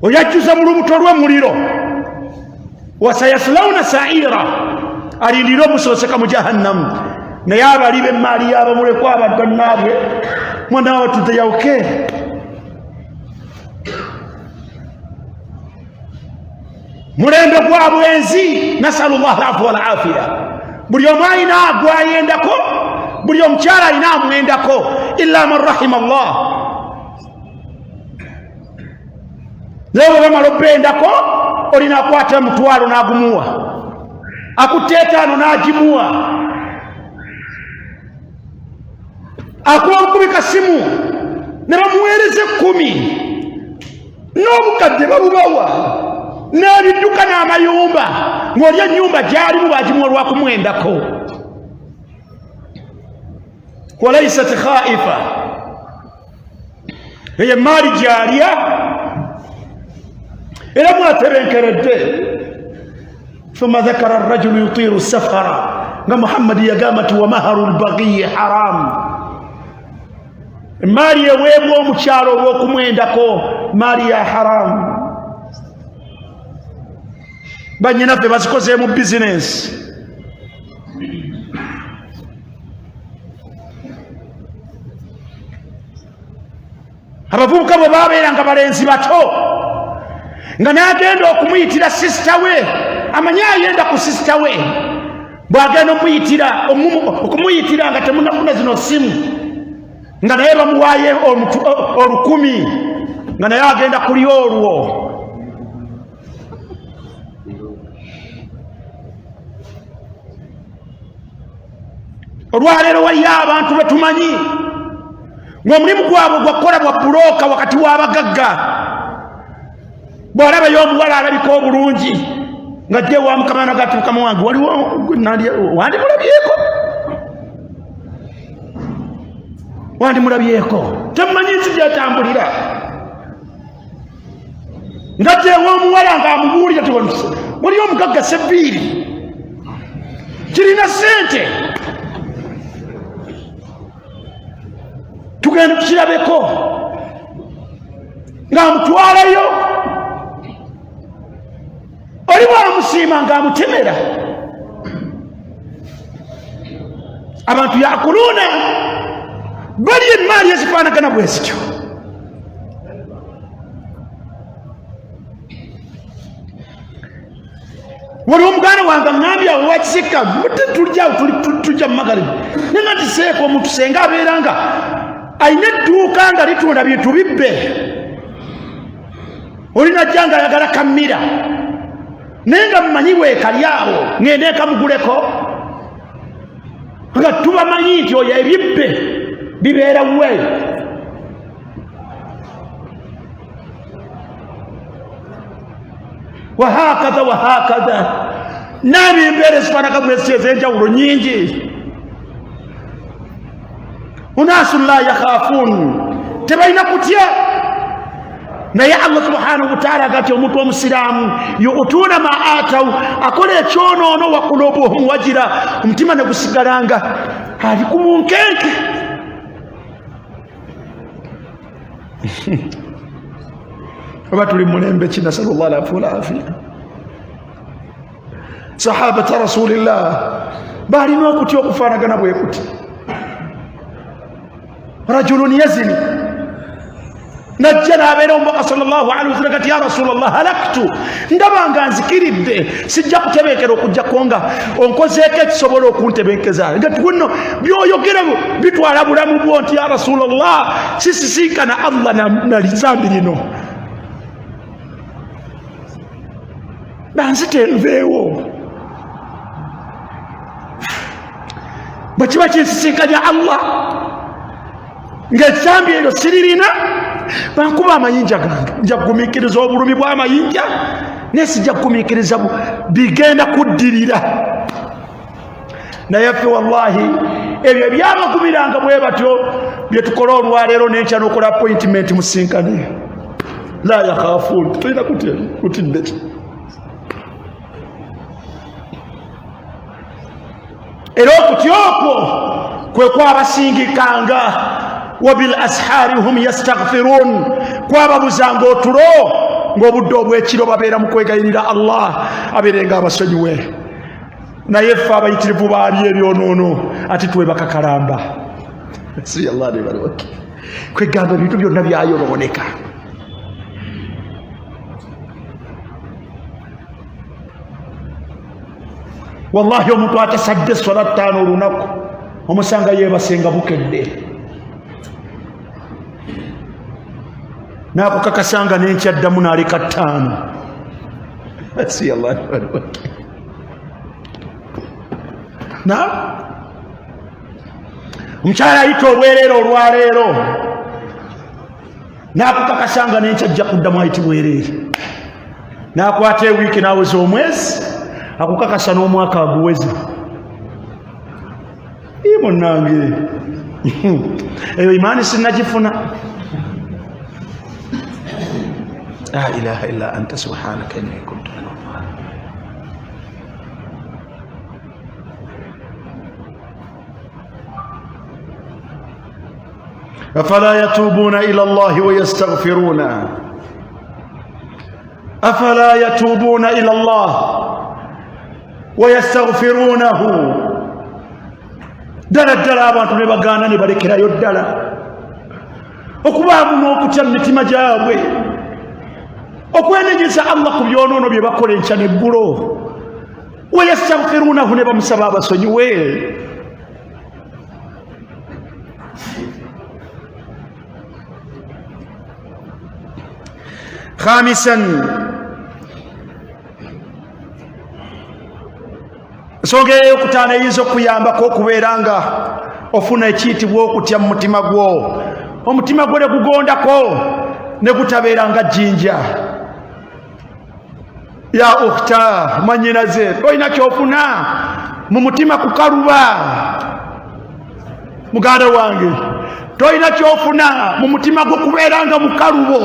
oyajjuza mu lubuto lwe muliro, wasayaslawna sa'ira, alindira omusooseka mu jahannamu. Naye abali b'emmaali y'abamulekwa abaggannaabwe mwana watudde yawuke. Mulembe gwa bwenzi, nasalullah alafu wal afiya. Buli omu alina gwayendako, buli omukyala alina amwendako, illa man rahima Allah. Naye bwe bamala obbendako, olina akwata mutwalo n'agumuwa, akutte etaano n'agimuwa, akuwa okubika simu ne bamuweereza 10, n'obukadde babubawa, n'ebidduka n'amayumba, ng'oli ennyumba gy'alimu baagimuwa lwa kumwendako. Walaysat khaifa, eyo emmaali gy'alya era mwatebenkeredde. Thumma dhakara arrajulu yutiru safara, nga Muhammad yagamba nti wa maharu lbagiyi haram, emmaali eweebwa omukyalo olw'okumwendako maali ya haramu. Bannyinaffe bazikozeemu bizinesi. Abavubuka bwe babeera nga balenzi bato, nga n'agenda okumuyitira sisita we, amanye ayenda ku sisita we, bw'agenda okumuyitira nga temunafuna zino simu, nga naye bamuwaaye 10,000, nga naye agenda kulya olwo. Olwaleero waliyo abantu betumanyi ng'omulimu gwabwe gwakola bwa bulooka wakati w'abagagga. Bw'olabayo omuwala alabika obulungi ng'ajja ewa Mukama n'agati Mukama wange waliwo wandimulabyeko, wandimulabyeko, temumanyi nsi gyetambulira. Ng'ajja ewa omuwala ng'amubuulira ti waliyo omugagga Sebbiiri kirina ssente, tugenda tukirabeko, ng'amutwalayo, oli bw'amusiima ng'amutemera. Abantu yakuluna bali emmaali ezifaanagana bwe zityo. Waliwo omuganda wange aŋŋambye awo wakisika tujja mu magalibi, naye nga nti seeko omuntu senga abeeranga ayina edduuka nga litunda bintu bibbe, olina jjanga ayagala kammira naye nga mumanyi bwekali awo ngende kamuguleko, nga tubamanyi nti oyo ebibbe bibeera we. Wahakadha wahakadha, n'ab'embeera ezifaanaka bwesi ez'enjawulo nyingi. Unaasu la yakhaafuun, tebalina kutya. Naye Allah subhanahu wa ta'ala agati omuntu omusiraamu yu'tuuna ma aataw, akola ekyonoono wa quluubuhum wajira, omutima ne gusigalanga ali ku munkenke. oba tuli mulembe ki, nasalullah alafu walaafiya. Sahabata rasulillah balina okutya okufaanagana bwe kuti. Rajulun yazini, najja n'abeera omubaka sallallahu alaihi wasallam kati ya rasulallah halaktu, ndabanga nzikiridde sijja kutebeekera okujjako nga onkozeeko ekisobola okuntebeekeza. Gati guno byoyogera bitwala bulamu bwo nti ya rasulallah sisisinkana Allah na lizambi lino, banzite nveewo. Bwe kiba kinsisinkanya Allah ng'ezambi eryo siririna, bankuba amayinja gange, nja kugumiikiriza obulumi bw'amayinja naye sijja kugumiikiriza bigenda kuddirira. Naye ffe wallahi ebyo byabagumiranga bwe batyo bye tukola olwaleero n'enkya n'okola appointment musinkane. La yakhaafuun, tulina kutidde ki? Era okutya okwo kwe kwabasingikanga. Wabil ashaari hum yastaghfiruun, kwababuzanga otulo ng'obudde obw'ekiro babeera mu kwegayirira Allah abeerenga abasonyiwe. Naye ffe abayitirivu baali ebyonoono ati twebaka kalamba. Si Allah ne bali wake kwegamba ebintu byonna byayonooneka. Wallahi omuntu atasadde essola 5 olunaku omusanga yeebasenga bukedde, n'akukakasanga n'enkyaddamu n'aleka 5. Si Allah na omukyala ayita obwereere olwaleero n'akukakasanga n'enkyajja kuddamu ayiti bwereere, n'akwata ewiiki n'aweza omwezi akukakasa n'omwaka aguweza. Munnange eyo imaani sinnagifuna. La ilaha illa anta subhanaka inni kuntu min adh-dhalimin. afala yatubuna ila Allahi wa yastaghfiruna, afala yatubuna ila Allah wa yastaghfirunahu. Ddala ddala abantu ne bagaana ne balekerayo ddala okubaamu n'okutya mu mitima gyabwe, okwenenyeza Allah ku byonoono bye bakola enkya n'eggulo. Wa yastaghfirunahu, ne bamusaba abasonyiwe. Khamisan, ensonga ey'okutaano eyinza okuyambako okubeera nga ofuna ekiyitibwa okutya mu mutima gwo. Omutima gwo ne gugondako ne gutabeera nga jjinja. Ya ukhta, manyinaze, tolina kyofuna mu mutima kukaluba. Muganda wange, tolina kyofuna mu mutima gwo kubeera nga mukalubo.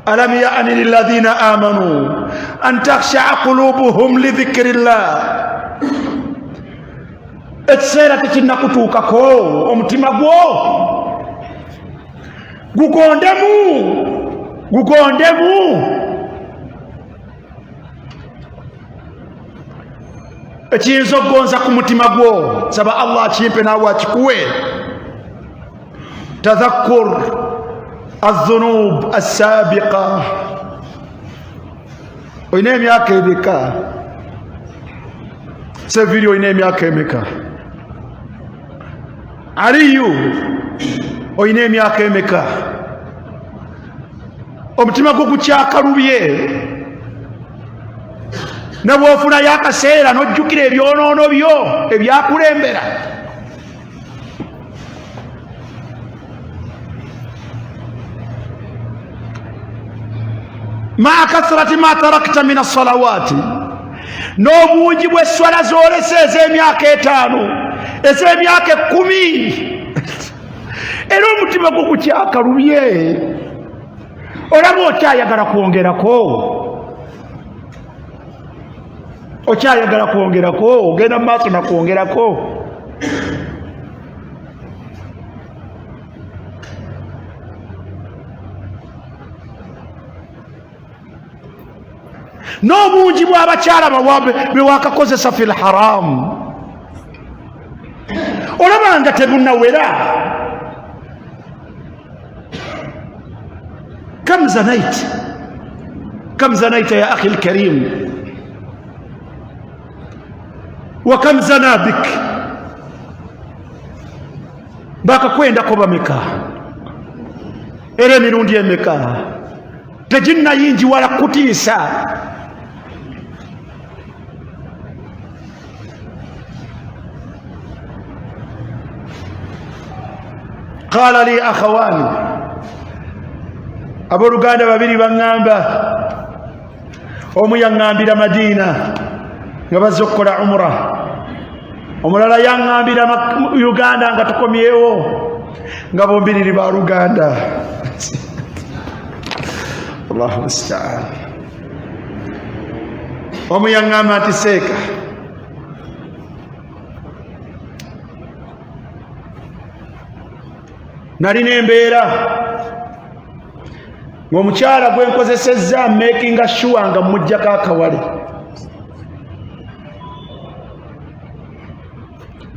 ألم يأن للذين آمنوا أن تخشع قلوبهم لذكر الله. ekiseera tekinnakutuukako omutima gwo gugondemu. Ekiyinza okugonza ku mutima gwo saba Allah akimpe naawe akikuwe. Tadhakkur الذنوب السابقة. oyina emyaka ebika Seviri oyina emyaka emeka? Aliyu oyina emyaka emeka? Omutima gwo gukyakalubye ne bw'ofunayo akaseera n'ojjukira ebyonoono byo ebyakulembera? maa kathrati ma tarakta min as-salawaati, n'obungi bw'esswala z'olese ez'emyaka 5 ez'emyaka 10 era omutima gwo gukyakalubye. Olaba okyayagala kwongerako? Okyayagala kwongerako? Ogenda mu maaso nakwongerako? N'obungi bw'abakyala bwe wakakozesa fil haramu olaba nga tebunnawera. كم زنيت يا أخي الكريم وكم زنا بك. Baka kwenda ko bameka era emirundi emeka tejinna yingi wala kutiisa. Qala li akhawani, abooluganda babiri baŋŋamba, omu yaŋŋambira Madiina nga bazze okukola umra, omulala yaŋŋambira Uganda nga tukomyewo, nga bombiriri ba Luganda. Allahu musta'an. Omu yaŋŋamba nti seeka, nalina embeera ng'omukyala gwe nkozesezza making sure nga mujjako akawale.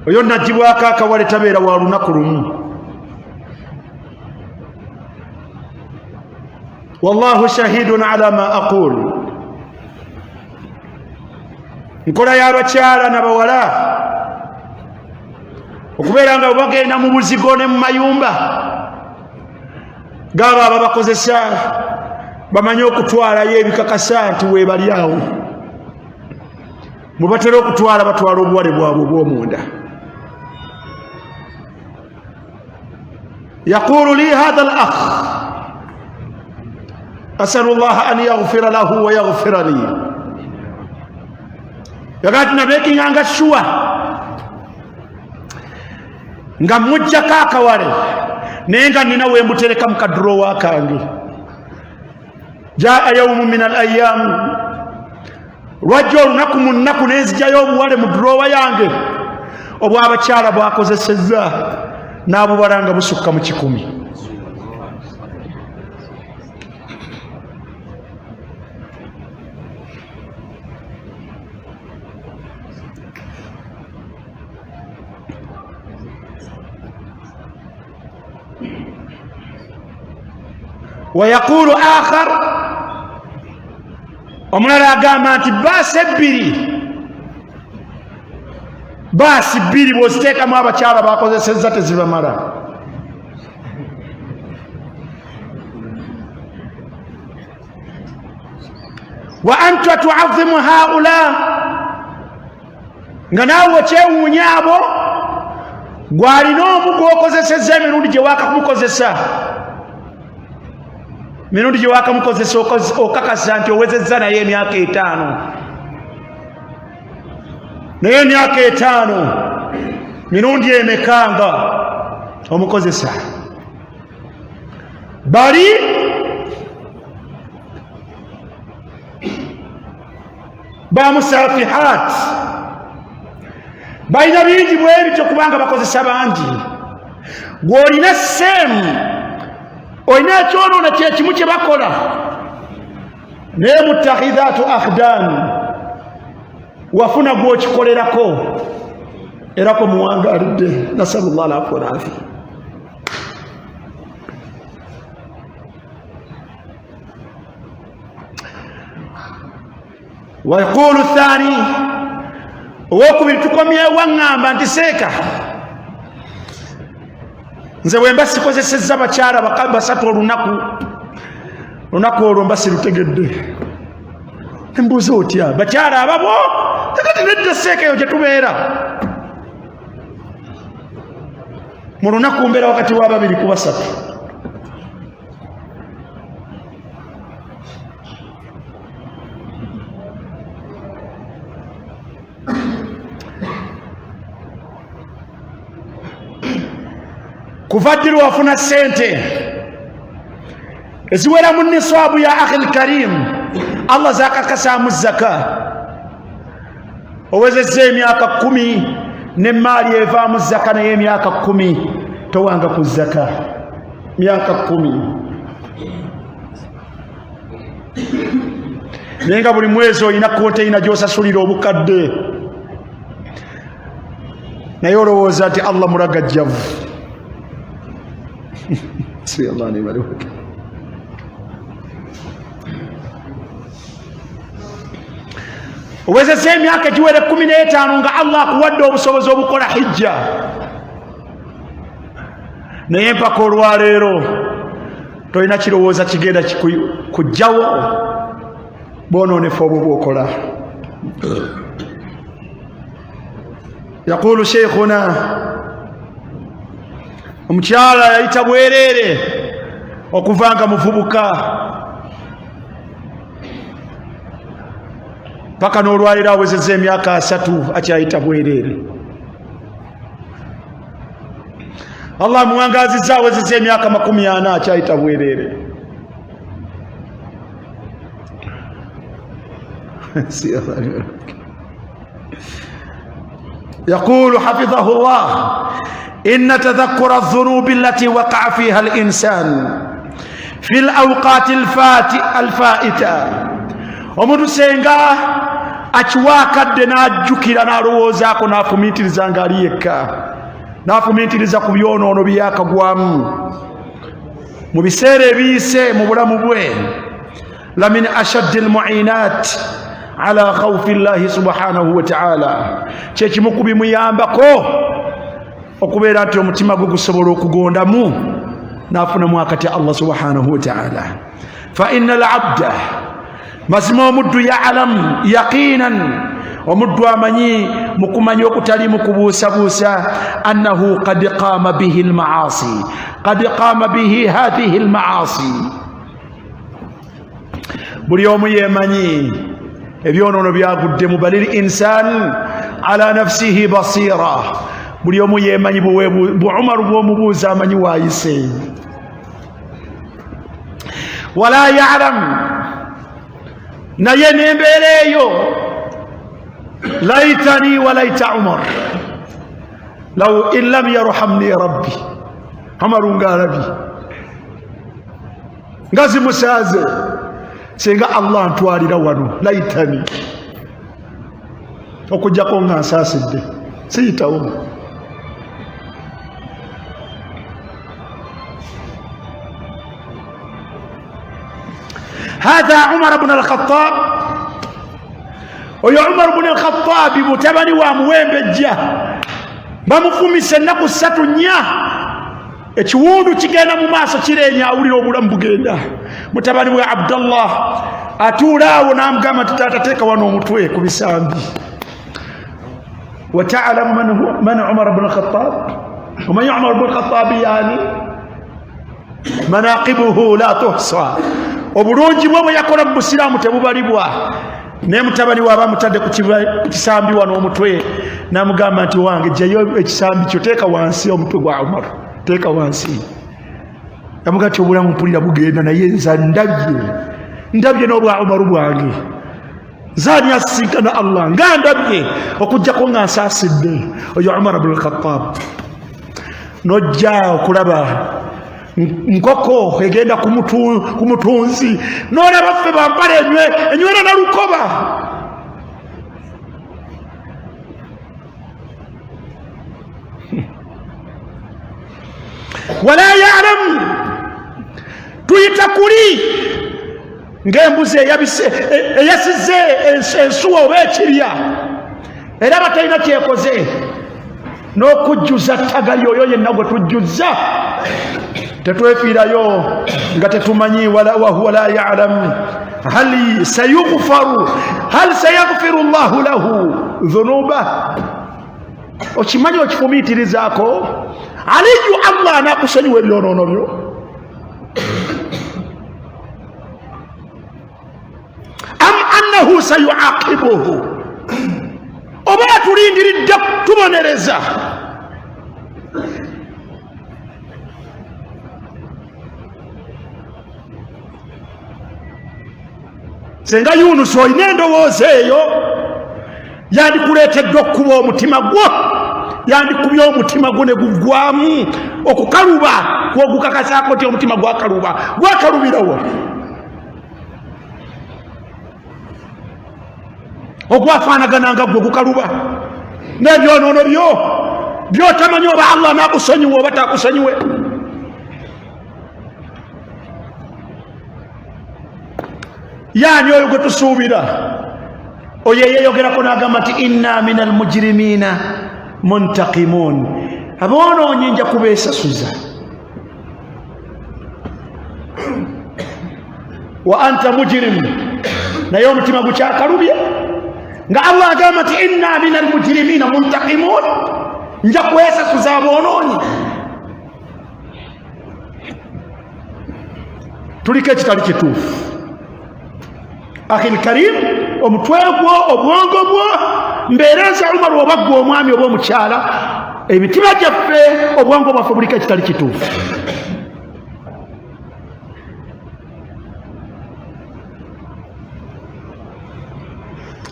Oyo nagibwako akawale tabeera wa lunaku lumu. Wallahu shahidun ala ma aqul. Nkola y'abakyala n'abawala okubeera nga bagenda mu buzigo ne mu mayumba gabo ababakozesa bamanye okutwalayo ebikakasa nti weebali awo. Mwe batera okutwala batwala obuwale bwabwe obw'omunda. Yaqulu li hadha al-akh asalu llaha an yaghfira lahu wa yaghfira li. Yagati na makinganga sure nga mujjako akawale naye nga nina wembutereka mu kadurowa kange. Jaa yawmu min al-ayyam, lwajja olunaku mu nnaku nenzigyayo obuwale mu durowa yange obw'abakyala bwakozesezza n'abubala nga busukka mu 100. ويقول آخر, omulala agamba nti baasi bbiri bw'oziteekamu abakyala bakozesezza tezibamala. Wa anta tu'azzimu haula, nga naawe okyewuunya abo gwalina omu gw'okozesezza emirundi gye waakamukozesa. Mirundi gye wakamukozesa okakasa nti owezezza naye emyaka 5. Naye emyaka 5 mirundi emekanga omukozesa? Bali bamusafihat, balina bingi bwebityo kubanga bakozesa bangi. Gwolina semu olina ekyonoona kyekimu kye bakola, naye mutakhidhatu akhdan wafuna gw'okikolerako era ko muwangaalidde. Nasalu llah alafwa walafiya. Wa yaqulu thani, owokubiri tukomyewo waŋŋamba nti seeka nze bwe mba sikozesezza bakyala basatu olunaku olwo mba sirutegedde. Embuuza otya bakyala ababo tekati nedda seeka eyo gye tubeera mu lunaku mbeera wakati wa 2 ku 3. kuva ddi lwafuna ssente eziwera mu niswabu ya akhi lkarimu Allah zakakasaamu zaka owezezza emyaka 10 n'emaali evaamu zaka naye emyaka 10 towanga ku zaka myaka 10 naye nga buli mwezi olina konteyina gy'osasulira obukadde naye olowooza nti Allah mulagajjavu. owezezza emyaka egiwere 15 nga Allah akuwadde obusobozi obukola hijja naye mpaka olwaleero tolina kirowooza kigenda kujjawo bwonoonefu obwo bwokola. yaqulu sheikhuna omukyala yayita bwereere okuvanga muvubuka paka n'olwaliro awezezza emyaka 3 akyayita bwereere. Allah muwangazizza awezezza emyaka 40 akyayita bwereere. يقول حفظه الله إن تذكر الذنوب التي وقع فيها الإنسان في الأوقات الفائتة omuntu senga akiwaakadde n'ajjukira n'alowoozaako n'afumiitiriza ng'ali yekka n'afumiitiriza ku byonoono bye yakagwamu mu biseera ebiyise mu bulamu bwe la min ashaddi almu'inat ala khawfi llahi subhanahu wa ta'ala kyekimu ku bimuyambako okubeera nti omutima gwe gusobola okugondamu n'afunamu akati Allah subhanahu wa ta'ala. fa inna al-abda mazima omuddu ya'lam yaqinan omuddu amanyi mukumanya okutali mukubuusabuusa annahu qad qaama bihi al-ma'asi qad qaama bihi hadhihi al-ma'asi. buli omu yemanyi ebyonoono byagudde mu balil insan ala nafsihi basira. buli omu yemanyi bu Umar bw'omubuuza amanyi waayise. wala ya'lam naye n'embeera eyo laytani wa layta Umar law in lam yarhamni rabbi. Umaru ng'alabye nga zimusaaze singa Allah ntwalira wano laytani okujjako nga nsaasidde siyitawo. هذا عمر بن الخطاب ويا عمر بن الخطاب متبني واموembejja bamufumise ennaku 3 nnya ekiwundu kigenda mu maaso kireenya awulira obulamu bugenda. mutabani we Abdullah atuulaawo n'amugamba nti taata teeka wano omutwe ku bisambi. وتعلم من عمر بن الخطاب ومن عمر بن الخطاب يعني مناقبه لا تحصى. obulungi bwe bwe yakola mu busiraamu tebubalibwa. naye mutabani we abamutadde ku kisambi wano omutwe n'amugamba nti wange jjayo ekisambi kyo teeka wansi omutwe gwa Umar teeka wansi. yamugamba nti obulamu mpulira bugenda naye nza ndabye n'obwa Umaru bwange nzaani asisinkana Allah nga ndabye okujjako nga nsaasidde. oyo Umar ibn al-Khattab nojja okulaba nkoko egenda ku mutunzi n'olaba ffe bampala enywera na lukoba. wala ya'lam tuyita kuli ng'embuzi eyasize ensuwa oba ekirya era batalina kyekoze n'okujjuza ttagali oyo yenna gwe tujjuzza tetwefiirayo nga tetumanyi wahuwa la ya'lam hal sayaghfiru llahu lahu dhunuba. Okimanyi okifumiitirizaako aliyu Allah anakusonyiwa ebyonoono byo. Am annahu sayuaqibuhu, oba atulindiridde tubonereza. Senga Yunus olina endowooza eyo yandikuleetedde okukuba omutima gwo, yandikubya omutima gwo ne guggwamu okukaluba kwogukakasaako ti omutima gwakalubirawo ogwafaanagana nga gwe gukaluba n'ebyonoono byo byotamanyi oba Allah nakusonyiwe oba takusonyiwe. Yani oyo gwe tusuubira oyo yeyogerako n'agamba nti inna min almujrimina muntaqimun, aboonoonyi nja kubeesasuza. Wa anta mujrim, naye omutima gukyakalubye nga Allah agamba nti inna min almujrimina muntaqimun, nja kwesasuza aboonoonyi. Tuliko ekitali kituufu. Akhil Karim, omutwe gwo obwongo bwo mbeereza Umar oba gwe omwami oba omukyala, emitima gyaffe obwongo bwaffe buliko ekitali kituufu.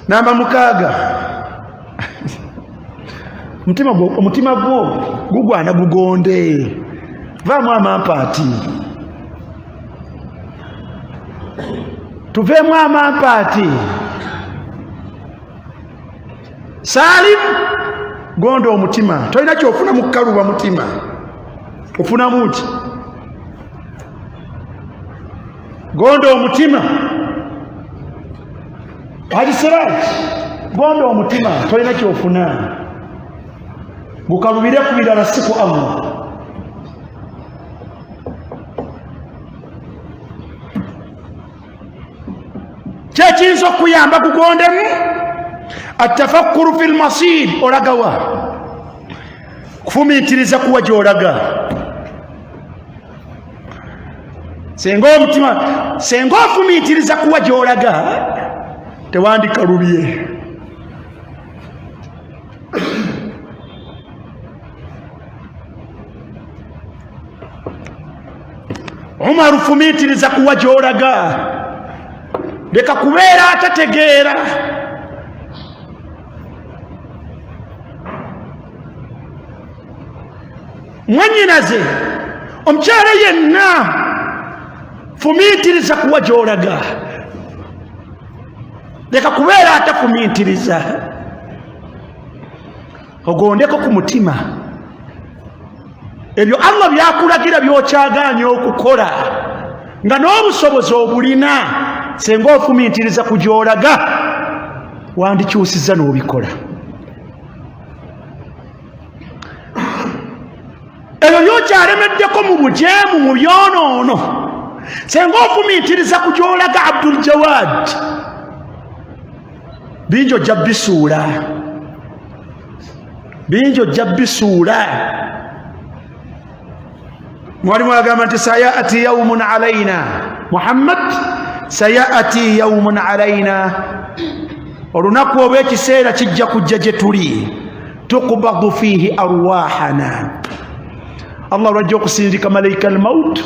Namba 6, omutima gwo gugwana gugonde, vaamu amampaati. Tuveemu amampaati. Salim, gonda omutima. Tolina kyofuna mu kukaluba mutima. Ofunamu ki? Gonda omutima. Haji Siraj, gonda omutima. Tolina kyofuna. Gukalubire ku birala si ku Allah. Kyekiyinza okuyamba gugondemu atafakkuru fil masir, olagawa kufumiitiriza kuwa gy'olaga. Senga ofumiitiriza kuwa gy'olaga tewandikalubye. Umar fumiitiriza kuwa gy'olaga, leka kubeera atategeera. Mwannyinaze omukyala yenna fumiitiriza kuwa gy'olaga, leka kubeera atafumiitiriza. Ogondeko ku mutima ebyo Allah byakulagira byokyagaanye okukola nga n'obusobozi obulina. Senga ofumiitiriza ku gy'olaga wandikyusiza n'obikola. Ebyo byokyalemeddeko mu bujeemu mu byonoono. Senga ofumiitiriza ku gy'olaga Abdul Jawad, bingi ojja bisuula, bingi ojja bisuula. Mwalimu agamba nti sayati yawmun alaina, Muhammad sayati yawmun alaina, olunaku oba ekiseera kijja kujja gye tuli, tuqbadu fihi arwahana, Allah lwajja okusindika malaika almaut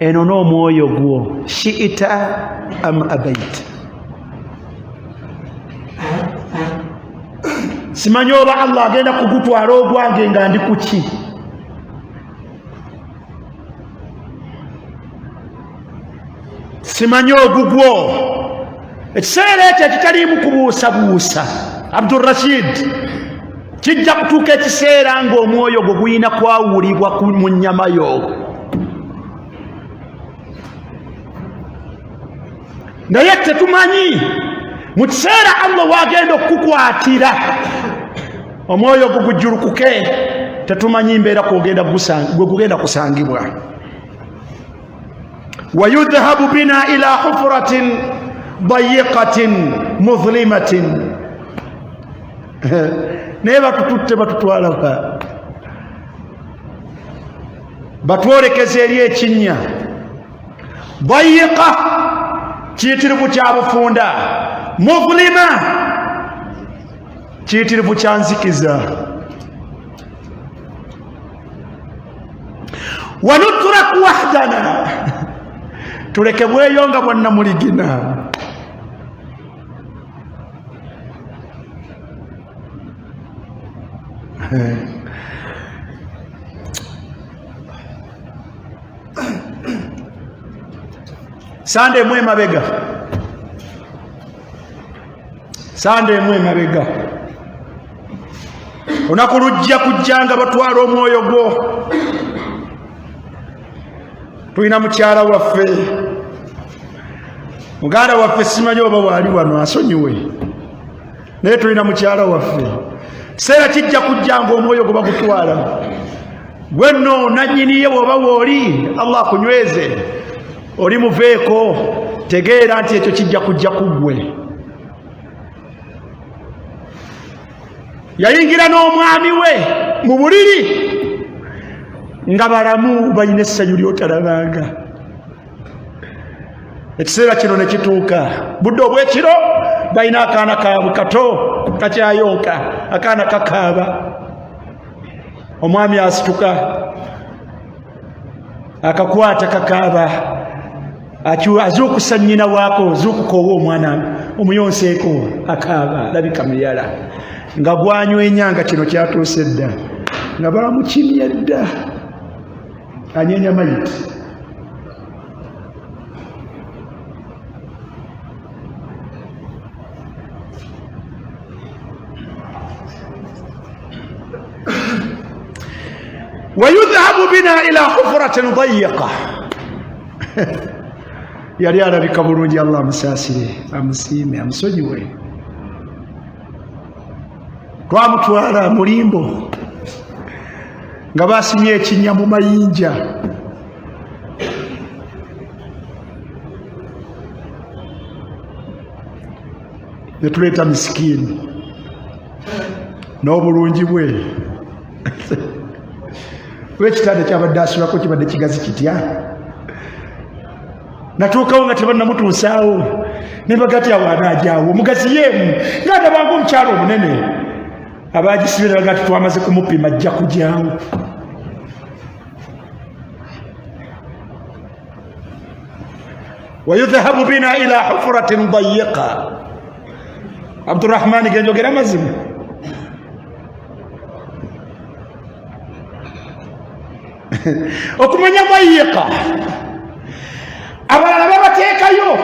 eno n'omwoyo gwo, shi'ita am abaita. Simanyi oba Allah agenda kugutwala ogwange nga ndi kuki. Simanyi ogugwo ekiseera ekyo ekitaliimu kubuusabuusa. Abdul Rashid, kijja kutuuka ekiseera ng'omwoyo gwo guyina kwawulibwa mu nnyama yo. Naye tetumanyi mu kiseera Allah wagenda okukukwatira omwoyo gugujulukuke tetumanyi mbeera kugenda kusangibwa. wayudhabu bina ila hufratin dayiqatin mudhlimatin naye batututte batutwala batwolekeza eri ekinnya. dayiqa kiyitirivu kya bufunda, mudhlima kiyitirivu kya nzikiza. wanutraku wahdana tulekebweyo nga bwanna muligina. Sande mwe mabega, sande mwe mabega, onakulujja kujjanga batwala omwoyo gwo. Tulina mukyala waffe, muganda waffe simanyi oba waali wano asonyiwe, naye tulina mukyala waffe. Kiseera kijja kujjanga omwoyo gwe bagutwala. Gwe nno nannyiniye bw'oba wooli, Allah akunyweze, oli muveeko, tegeera nti ekyo kijja kujja kuggwe. Yayingira n'omwami we mu buliri nga balamu balina essanyu ly'otalabanga. Ekiseera kino ne kituuka, budde obw'ekiro balina akaana kaabwe kato kakyayonka, akaana kakaaba. Omwami asituka akakwata kakaaba, azuukusa nnyina waako, zuukuka owa omwana omuyonseeko, akaaba labika muyala nga gwanywenya nga kino kyatuuse dda, nga balamukimye dda, anyenya mayiti. wayudhabu bina ila hufratin dayiqa yali alabika bulungi. Allah amusaasire, amusiime, amusonyiwe. Twamutwala mulimbo nga basimye ekinnya mu mayinja. Ne tuleeta misikini n'obulungi bwe. Wekitanda kyabadde asulako kibadde kigazi kitya? Natuukawo nga tebannamutuusaawo, ne bagati awo anaajaawo omugazi yeemu ng'andabanga omukyalo omunene. Abaagisibye ne bagati twamaze kumupima ajja kujyawo. wayudhabu bina ila hufratin dayiqa. Abdurrahmani genjogera mazima. Okumanya dayiqa abalala babateekayo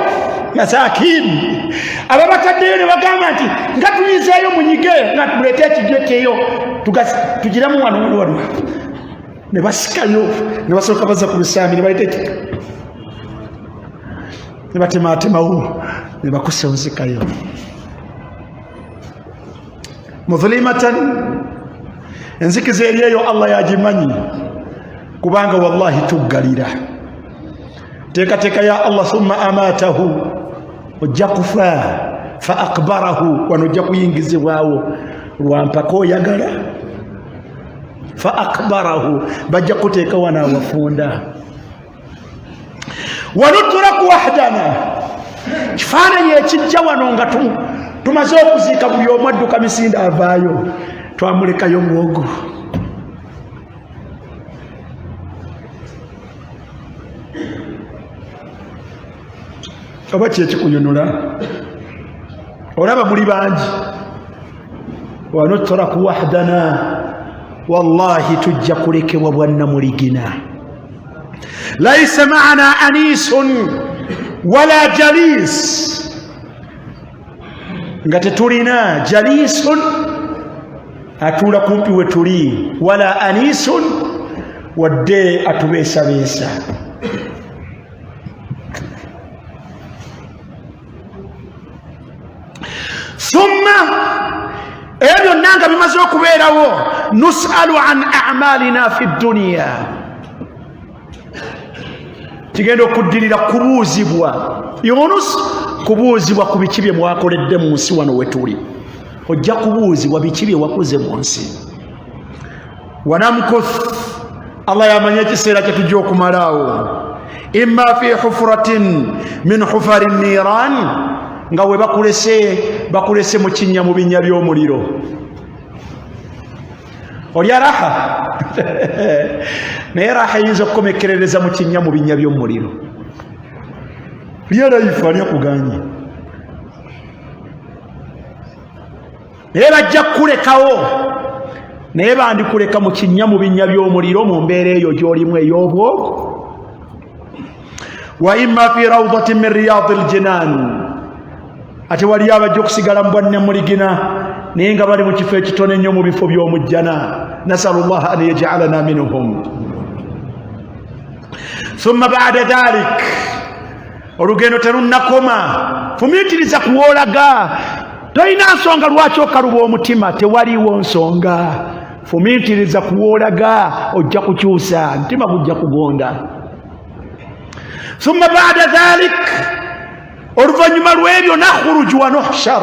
masakini, ababataddeyo ne bagamba nti nga tuyizeeyo munyige nga tuleete ekijjo kyeyo tugiramu wano. Ne basikayo ne basooka baza ku lusambi ne baleeta ekika ne batemaatemawo ne bakusa ozikayo. mudhlimatan, enzikiza eri eyo Allah yagimanyi, kubanga wallahi tuggalira. Teekateeka ya Allah thumma amatahu, ojja kufa fa akbarahu, wano ojja kuyingizibwawo lwampaka oyagala. Fa akbarahu, bajja kuteeka wano awafunda. wanutraku wahdana, kifaananyi ekijja wano nga tumaze okuziika buli omu adduka misinde avaayo, twamulekayo mwogo. Oba kyekikunyonyola? Olaba muli bangi. wanutraku wahdana, wallahi tujja kulekebwa bwanna muligina. laisa maana anisun wala jalis, nga tetulina jalisun atuula kumpi we tuli, wala anisun wadde atubeesabeesa. tumaze okubeerawo nusalu an amalina fi dduniya, kigenda okuddirira kubuuzibwa yunus, kubuuzibwa ku biki bye mwakoledde mu nsi wano wetuli. Ojja kubuuzibwa biki bye wakoze mu nsi. Wanamkuth, Allah yamanya ekiseera kye tujja okumalaawo. Imma fi hufratin min hufari niran, nga we bakulese mu kinnya mu binnya by'omuliro. Olya raha naye raha eyinza okukomekerereza mu kinnya mu binnya by'omuliro. Lya life ali akuganye, naye bajja kukulekawo, naye bandikuleka mu kinnya mu binnya by'omuliro mu mbeera eyo gy'olimu ey'obwoko. Wa imma fi rawdatin min riyadil jinan, ate waliyo abajja okusigala mu bwannamuligina naye nga bali mu kifo ekitone ennyo mu bifo by'omujjana. Nasalu llaha an yaj'alana minhum. Thumma ba'da dhalik, olugendo terunnakoma, fumiitiriza kuwoolaga. Tolina nsonga lwaki okaluba omutima, tewaliiwo nsonga. Fumiitiriza kuwoolaga, ojja kukyusa, mutima gujja kugonda. Thumma ba'da dhalik, oluvannyuma lw'ebyo nakhruju wa nuhshar,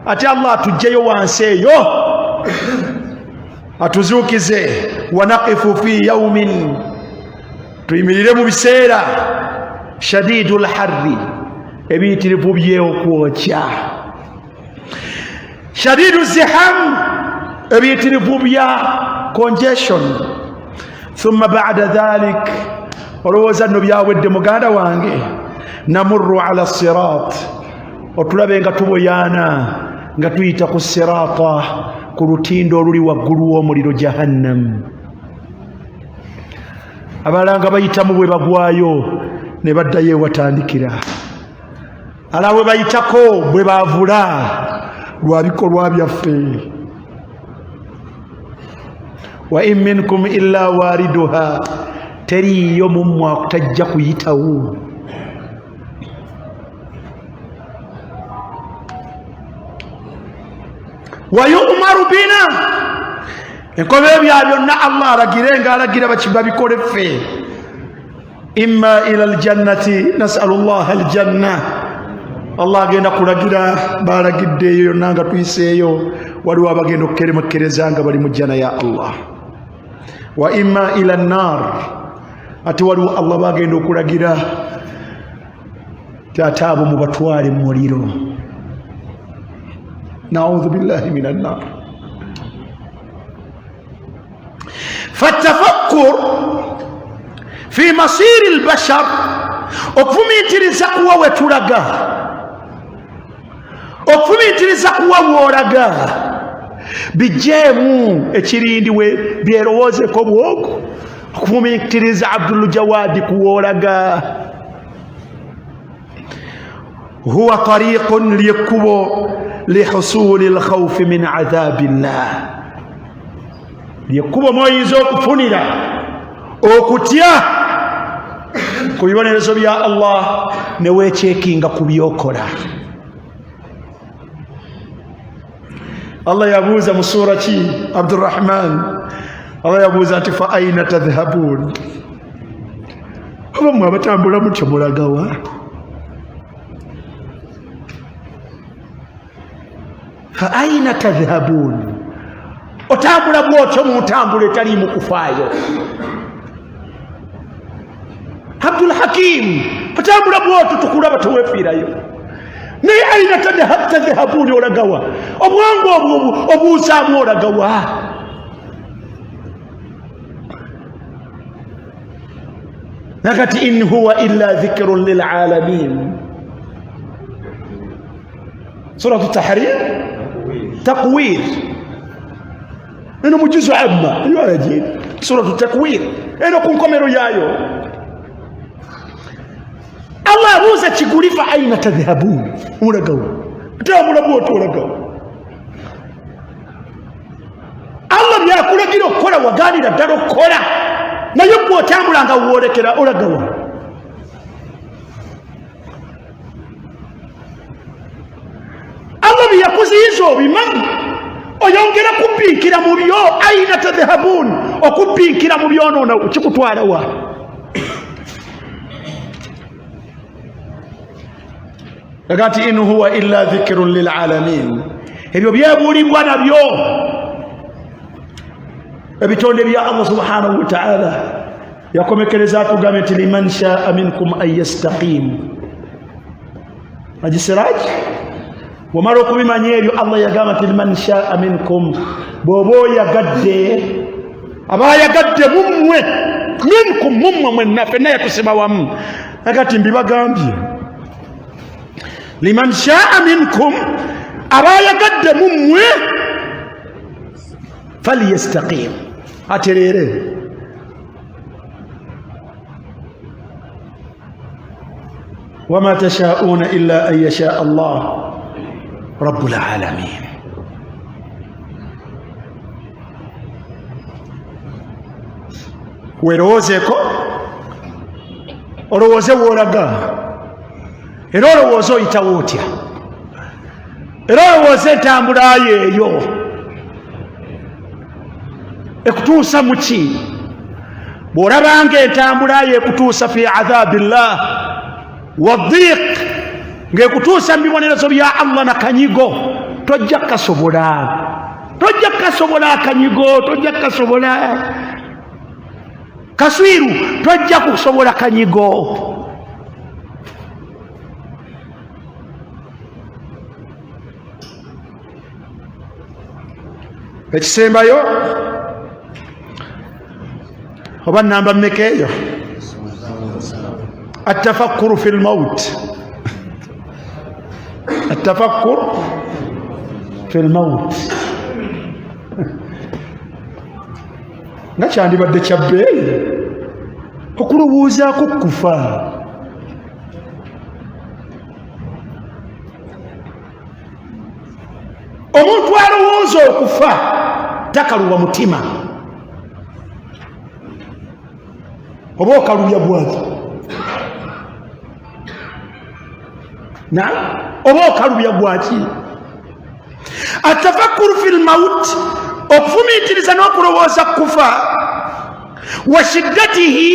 ate Allah atugjeyo wansi eyo atuzuukize. Wa naqifu fi yawmin, tuyimirire mu biseera shadidul harri, ebiyitirivu by'okwokya. Shadidu ziham, ebiyitirivu bya congestion. Thumma ba'da dhalik, olowooza nno byawedde muganda wange, namurru ala sirat, otulabe nga tuboyaana nga tuyita ku sirata, ku lutindo oluli waggulu w'omuliro jahannam. Abalala nga bayitamu bwe bagwayo ne baddayo ewatandikira, ala bwe bayitako bwe baavula lwa bikolwa byaffe. Wa in minkum illa wariduha, teriyo mummwe akutajja kuyitawo. Wa yu'maru bina, enkobe bya byonna Allah alagire nga alagira babikole ffe. Imma ila aljannati, nasalu llaha aljanna, Allah agenda kulagira balagiddeeyo yonna nga tuyiseeyo, waliwo abagenda okukeremekereza nga bali mu jjana ya Allah. Wa imma ila annar, ate waliwo Allah bagenda okulagira ate abo mubatwale mu muliro. Naudhu billahi minan nar. Fatafakkur fi masiri albashar, okufumiitiriza kuwa wetulaga, okufumiitiriza kuwa woolaga, bijjeemu ekirindi we byerowoozeko bwogo. Okufumiitiriza Abdul Jawadi kuwoolaga, huwa tariqun lyekkubo lihusuli lkhawfi min adhabillah, lyekkubo mwoyinza okufunira okutya ku bibonerezo bya Allah ne weekyekinga ku byokola. Allah yabuuza mu sura ki Abdurrahman, Allah yabuuza nti fa aina tadhhabun, oba mmwe abatambula mutyo mulagawa? Fa aina tadhhabun, otambula bwotyo mu ntambula etaliimu kufaayo. Abdul Hakim, otambula bwotyo tukulaba teweefiirayo, naye aina tadhhabun olagawa? Obwangu obwo obuusaamu olagawa? Nakati in huwa illa dhikrun lilalamin. Suratu Tahrim, Takwir, eno mujuzu amma yoyaji suratu Takwir, eno ku nkomero yaayo. Allah abuuza kigulifa aina tadhhabun, olagawa? Tambula bwotyo olagawa? Allah byakulagira okukola wagaanira ddala okukola, naye bw'otambula nga woolekera olagawa? Allah byakuziyiza obimanyi, oyongera kubinkira mu byo aina tadhhabun okubinkira mu byonoona kikutwala wa agati in huwa illa dhikrun lil alamin ebyo byebulibwa nabyo ebitonde bya Allah subhanahu wa ta'ala yakomekereza tugambe nti liman shaa minkum an yastaqim ajisiraj wamara okubimanya ebyo Allah yagamba nti liman shaa minkum bwoba oyagadde abayagadde mummwe minkum mummwe mwenna fenna yatusima wamu agati mbibagambye liman shaa minkum abayagadde mummwe falyastaqim aterere wama tashauna illa an yasha Allah rabbul alamin werowozeeko olowooze woolaga era olowooze oyitawo otya era olowooze entambula yeeyo ekutuusa muki bw'olabanga entambula ye ekutuusa fi adhabillah wadhiq ng'ekutuusa mu bibonerezo bya Allah nakanyigo tojja kasobola akanyigo tojja kasobola kaswiru tojja kusobola kanyigo ekisembayo oba namba mmeka eyo التفكر في الموت التفكر في الموت nga kyandibadde kyabbeeyi okulowoozaako kufa omuntu alowooza okufa takaluwa mutima oba okalubya bwaki na oba okalubya bwaki atafakuru fil maut okufumiitiriza n'okulowooza kufa wa shiddatihi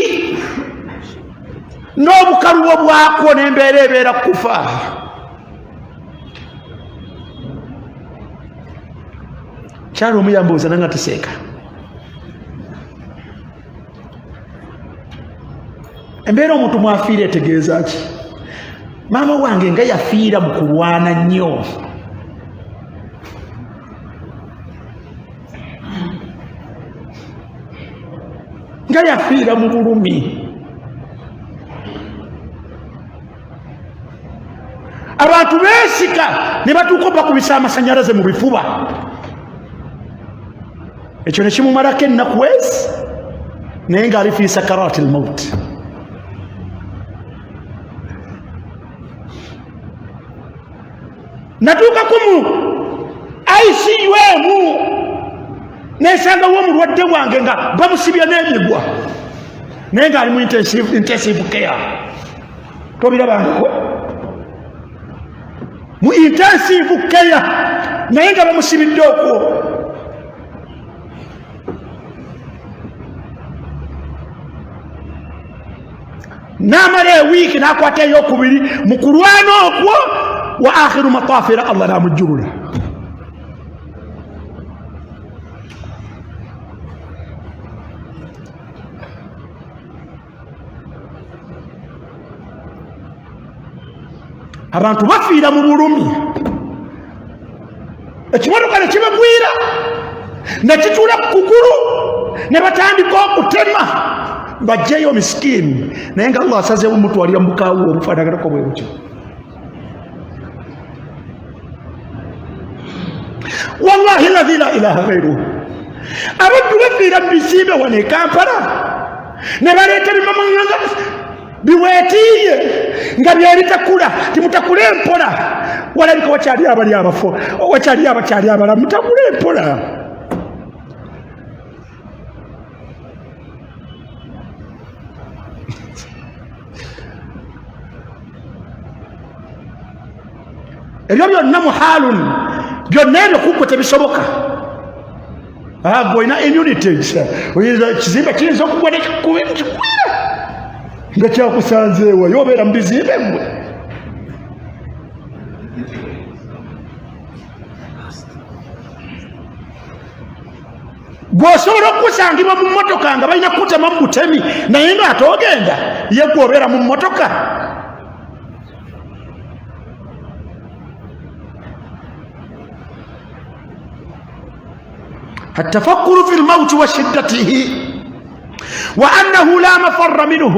n'obukalubo bwakwo n'embeera ebeera kufa kyali omuyambuuza nanga tuseeka embeera omuntu mwafiira etegeeza ki maama wange nga yafiira mu kulwana nnyo nga yafiira mu bulumi abantu beesika ne batuuka bakubisa amasanyalaze mu bifuba ekyo ne kimumalako ennaku ezi naye ng'ali fi sakarati lmaut natuukaku mu ICU emu nesangawo omulwadde wange nga bamusibya n'emigwa naye ng'ali mu intensive care tobirabangako mu intensive care naye nga bamusibidde okwo n'amala ewiiki n'akwata ey'okubiri mu kulwana okwo wa akhiru matafira Allah namujjulula abantu bafiira mu bulumi ekimotoka ne kibagwira ne kituula ku kugulu ne batandika okutema bajjeyo miskini naye nga Allah asazeewo mutwalira mubukaawu obufaanaganako bwe butyo wallahi alladhi la ilaha ghayruhu abaddu bafiira mu bizimbe wano e Kampala ne baleeta bimamanga biweetiiye nga byeritakula timutakule empola walabika wakyali abali abafo wakyali abakyali abalamu mutakule empola ebyo byonna muhaalun byonna ebyo kugwe tebisoboka Boina immunity kizimbe kiyinza okugwa nekikuba ekikwira nga kyakusanzeewa yobeera mu bizimbe gwe. Gwosobola okusangibwa mu mmotoka nga balina kutema mu butemi naye ng'ate ogenda ye gwobeera mu mmotoka. التفكر في الموت وشدته وأنه لا مفر منه.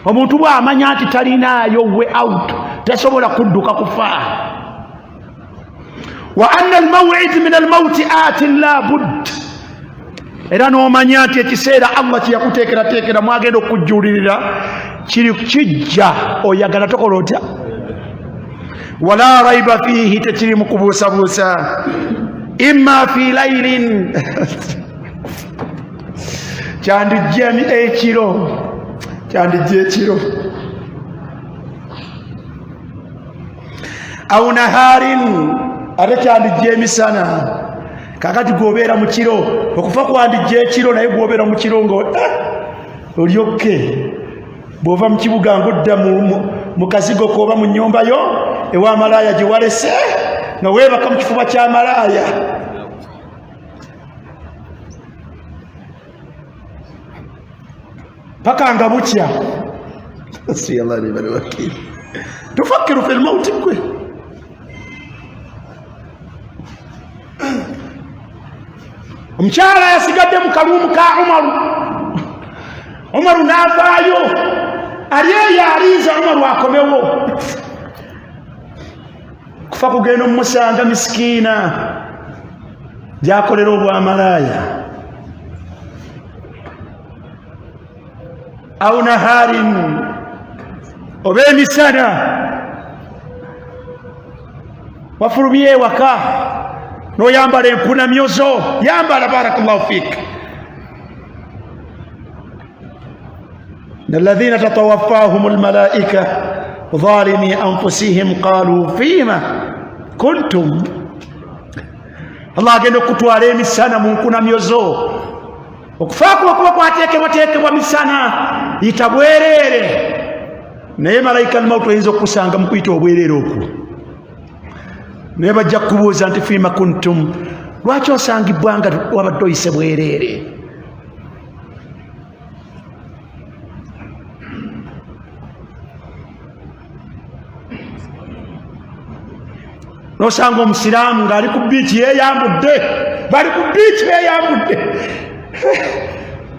Omuntu bw'amanya nti talinaayo way out, tasobola kudduka kufa. وأن الموعد من الموت آت لا بد. Era n'omanya nti ekiseera Allah kye yakuteekerateekera mwagenda okujjuulirira kijja, oyagala tokola otya. ولا ريب فيه, tekiri mu kubuusabuusa. Imma fi laylin kyandijja ekiro, aw naharin ate kyandijja emisana. Kakati gwobeera mu kiro, okufa kwandijja ekiro naye gwobeera mu kiro nga olyokke bw'ova mu kibuga ng'odda mu kazigo k'oba mu nnyumba yo ewa malaaya gye walese nga weebaka mu kifuba kya malaaya. Paka nga bukya. Tufakkiru fil mauti gwe. Omukyala yasigadde mu kaluumu ka Umaru n'avaayo ali eyo aliiza Umaru akomewo. Kufa kugenda omusanga misikiina gyakolera obwamalaaya. Aw naharin oba emisana wafulumye ewaka n'oyambala empunamyozo, yambala barakallahu fik. alladhina tatawaffahum almalaika ظالمي أنفسهم قالوا فيما كنتم. Allah agenda okutwala emisana mu nkunamyozo. Okufa kuba kwateekebwateekebwa misana yita bwereere, naye malayika al-mawt ayinza okusanga mu kuyita obwereere okwo, naye bajja kubuuza nti fiima kuntum, lwaki osangibwa nga wabadde oyise bwereere? Nosanga omusiraamu ng'ali ku biiki yeeyambudde, bali ku biiki beeyambudde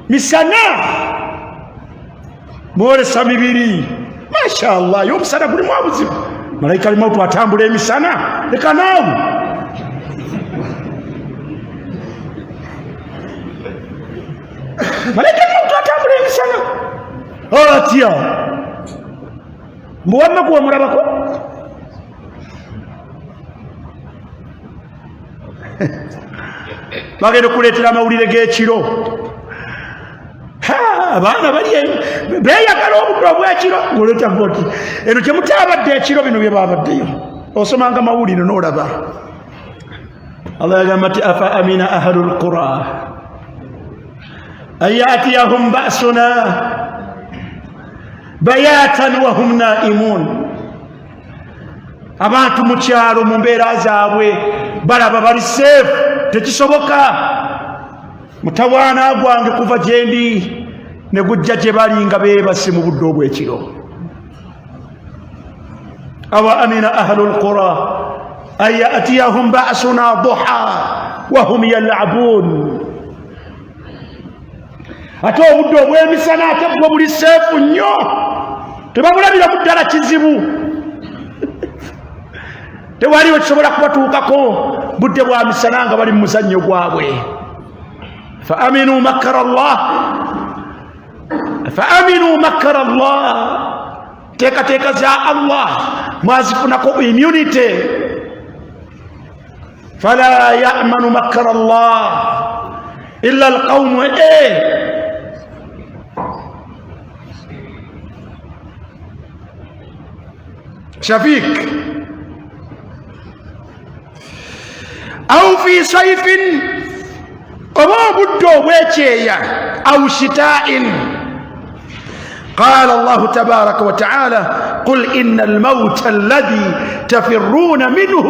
misana mwolesa mibiri, mashallah, y'omusana gulimu obuzibu. Malayika al-mawt atambula emisana, leka naawe malayika al-mawt atambula emisana atya mbuwamma kuwa mulabako. Bagenda okuleetera amawulire g'ekiro. Abaana bali beeyagala obudde obw'ekiro, ng'oleeta voti eno kye mutaabadde ekiro, bino bye baabaddeyo. Osomanga amawulire n'olaba. Allah yagamba nti afa amina ahlul qura an yatiyahum ba'suna bayatan wa hum naimun. Abantu mu kyalo mu mbeera zaabwe balaba bali seefu, tekisoboka mutawaana gwange kuva gye ndi ne gujja gye bali nga beebase mu budde obw'ekiro. awa amina ahlul qura an yatiyahum ba'suna duha wa hum yal'abun. Ate obudde obw'emisana ate bwo buli seefu nnyo, tebabulabira mu ddala kizibu. Tewali wekisobola kubatuukako budde bwa misana nga bali mu muzannyo gwabwe. fa aminu makara Allah, teekateeka za Allah mwazifunako immunity. fala ya'manu makara Allah illa alqawmu Shafiq أو في صيف oba obudde obwekyeya au shitain. قال الله تبارك وتعالى قل إن الموت الذي تفرون منه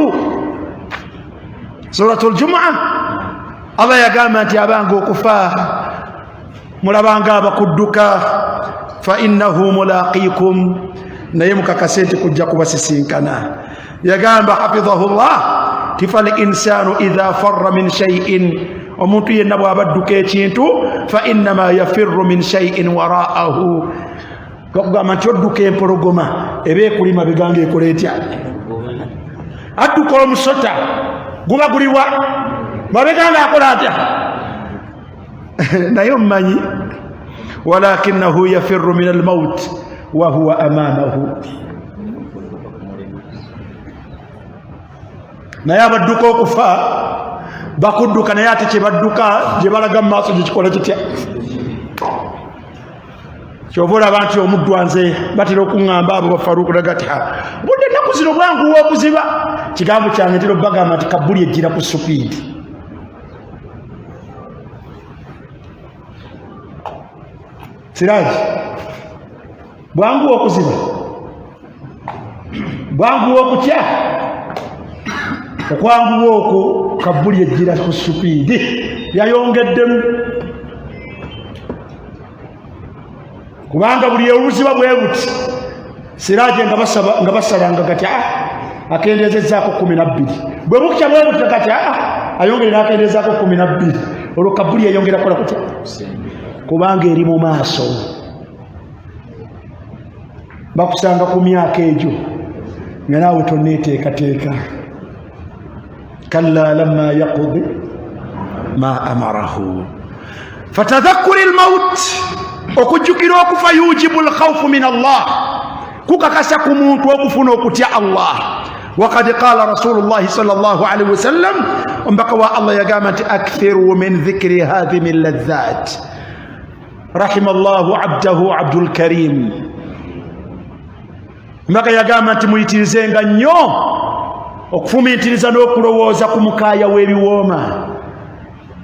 سورة الجمعة. الله يقام أنت أبانغو كفاه ملابانغا بكدوكا فإنه ملاقيكم نيمك كسيتي كجاكو بسسينكنا. يقام حفظه الله فالإنسان إذا فر من شيء omuntu yenna bw'abadduka ekintu fa innama yafirru min shay'in wara'ahu. Kakugamba nti odduka empologoma eba ekulima biganga ekola etya? Adduka omusota guba guliwa mabeganga akola atya? Naye omumanyi walakinahu yafirru min almaut wa huwa amamahu. Naye abadduka okufa bakudduka naye ate kyebadduka gye balaga mu maaso gyekikola kitya? Kyova olaba nti omuddu wanze batera okuŋŋamba abo bafaruuku nagati budde ennaku zino bwanguwa okuziba. Kigambo kyange ntera obbagamba nti Kabuli ejjira ku supiidi. Siraaji bwanguwa okuziba, bwanguwa okutya. Okwanguwa okwo Kabuli ejjira ku supiidi yayongeddemu, kubanga buli oluziba bwe buti Siraaje nga basalanga gati akendezezaako 12 bwe bukya bwe buti gati ayongere n'akendezaako 12. Olwo Kabuli yayongera kola kutya? Kubanga eri mu maaso bakusanga ku myaka egyo nga naawe tonneeteekateeka. كلا لما يقضي ما أمره فتذكر الموت okujjukira okufa yujibu alkhawfu min Allah kukakasa ku muntu okufuna okutya Allah. Waqad qala Rasulullah sallallahu alaihi wasallam ombaka wa Allah yagamba nti akthiru min dhikri hadhihi alladhat rahimallahu abdahu Abdul Karim. Ombaka yagamba nti muyitirizenga nnyo okufumiitiriza n'okulowooza ku mukaaya w'ebiwooma.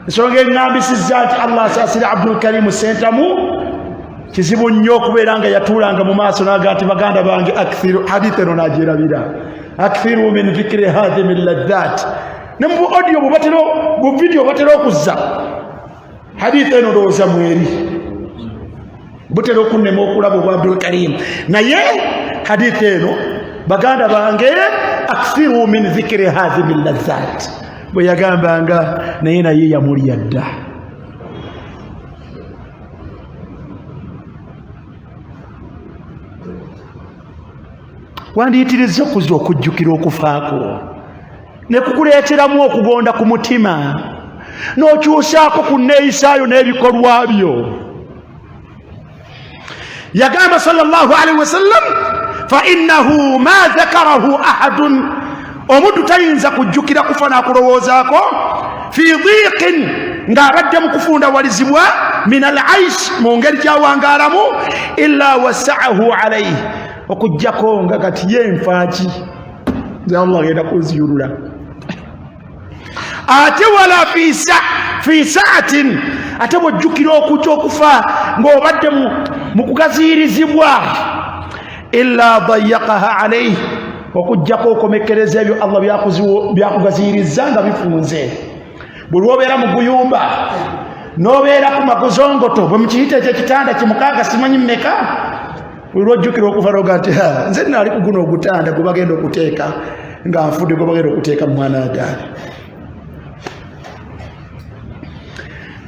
Ensonga eŋŋambisizza nti Allah asaasira Abdul Karim Sentamu kizibu nnyo okubeera nga yatuulanga mu maaso n'aga nti baganda bange akthiru hadith eno n'agyerabira akthiru min dhikri hadhihi alladhat. Ne mu audio bu video batera okuzza hadith eno ndowooza mweri butera okunnema okulaba obwa Abdul Karim, naye hadith eno baganda bange akthiru min dhikri hadhihi alladhat bwe yagambanga naye yamulya dda. Wandiyitiriza okuza okujjukira okufaako ne kukuleeteramu okugonda ku mutima n'okyusaako ku nneeyisaayo n'ebikolwa byo. Yagamba sallallahu alaihi wasallam fa innahu ma dhakarahu ahadun, omuddu tayinza kujjukira kufa n'akulowoozaako fi dhiqin ng'abadde mu kufundawalizibwa min al-aish mu ngeri gy'awangaalamu illa wasa'ahu alayhi okujjako nga kati yenfaaki nze Allah agenda kunziyulula. Ate wala fi saatin, ate bwojjukira okutya okufa ng'obadde mu kugaziyirizibwa illa dayyaqaha alayhi, okujjako okomekereza ebyo Allah byakugaziyirizza nga bifunze. Buli obeera mu guyumba n'obeera ku magozongoto bwe mukiyita ekyekitanda kimukaaga simanyi mmeka, buli lwojjukira okufa noga nti nze naali ku guno ogutanda gwe bagenda okuteeka nga nfudde gwe bagenda okuteeka mu mwana adaali.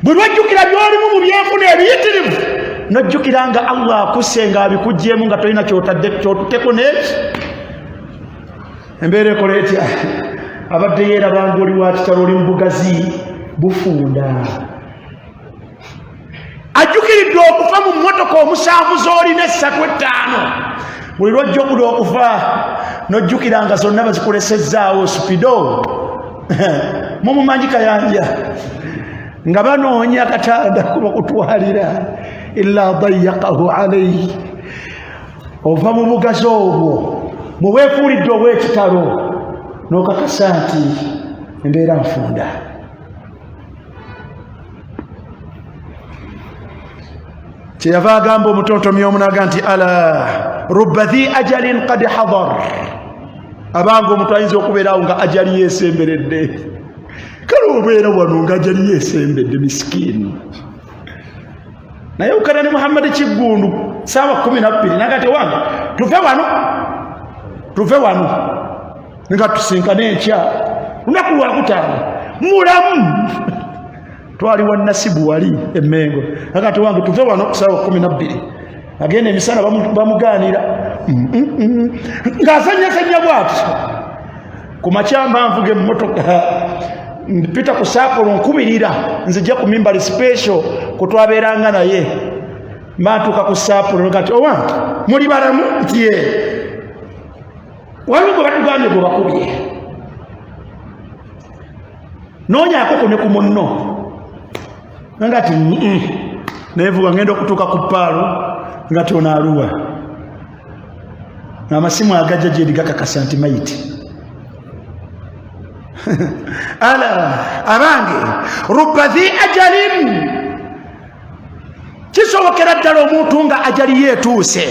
Bwe lwojjukira byolimu mu byenfuna ebiyitirivu nojjukira nga Allah akusse nga abikuggyemu nga tolina kyotuteko n'eki, embeera ekola etya? Abadde yeerabanga oli wa kitalo, oli mu bugazi bufunda. Ajjukiridde okufa mu mmotoka omusanvu z'olina 3-5. Buli lwojjukira okufa nojjukira nga zonna bazikulesezzaawo supido mumumanyi kayanja nga banoonya katanda kuba kutwalira illa dayyaqahu alayhi. Ova mu bugazi obwo mu bwefuulidde obw'ekitalo n'okakasa nti embeera nfunda. kyeyava agamba omutontomi omunaga nti ala rubba dhi ajalin qad hadar, abanga omuntu ayinza okubeerawo nga ajali yeesemberedde. Kale obeera wano nga ajali yeesembedde miskini. Naye ukana ne Muhammad Kiggundu saawa 12 nagati wange tuve wano nga tusinkane enkya lunaku lwakutaano mulamu twali wa Nasibu wali Emmengo nagati wange tuve wano saawa 12 agenda emisana bamugaanira ng'azanyazanya bw'ati ku makyamba nvuga emmotoka mpita ku Saapolo nkubirira nzijja ku mimbali special kutwabeeranga naye matuuka ku Saapolo kati owange muli balamu nti ye waliwo gwe batugambye gwe bakubye noonyaako ku ne ku munno ngati nevuga ngenda okutuuka ku Paalo ngati ono aluwa n'amasimu agajja gye gakakasa nti mayiti. Ala abange rubba dhi ajalin, kisobokera ddala omuntu nga ajali yeetuuse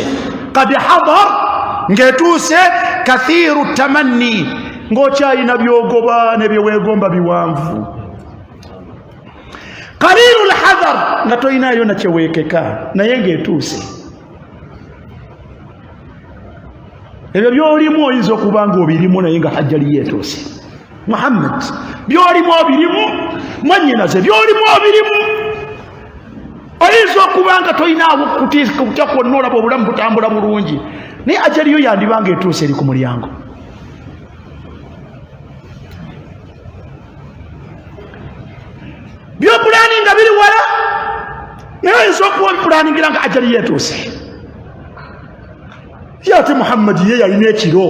qad hadar ng'etuuse kathiru tamanni ng'okyalina byogoba ne byeweegomba biwanvu, qalilu lhadar nga toyinayo na kyeweekeka naye ng'etuuse. Ebyo byolimu oyinza okuba nga obirimu naye nga ajali yeetuuse. Muhammad byolimu obirimu, mwannyinaze byolimu obirimu, oyinza okuba nga toyinaawo kutya kwonna olaba obulamu butambula bulungi naye ajali yo yandibanga etuuse eri ku mulyango. Byopulaninga biri wala naye oyinza okuba obipulaningira nga ajali yeetuuse. Ye ate Muhammad ye yalina ekiro,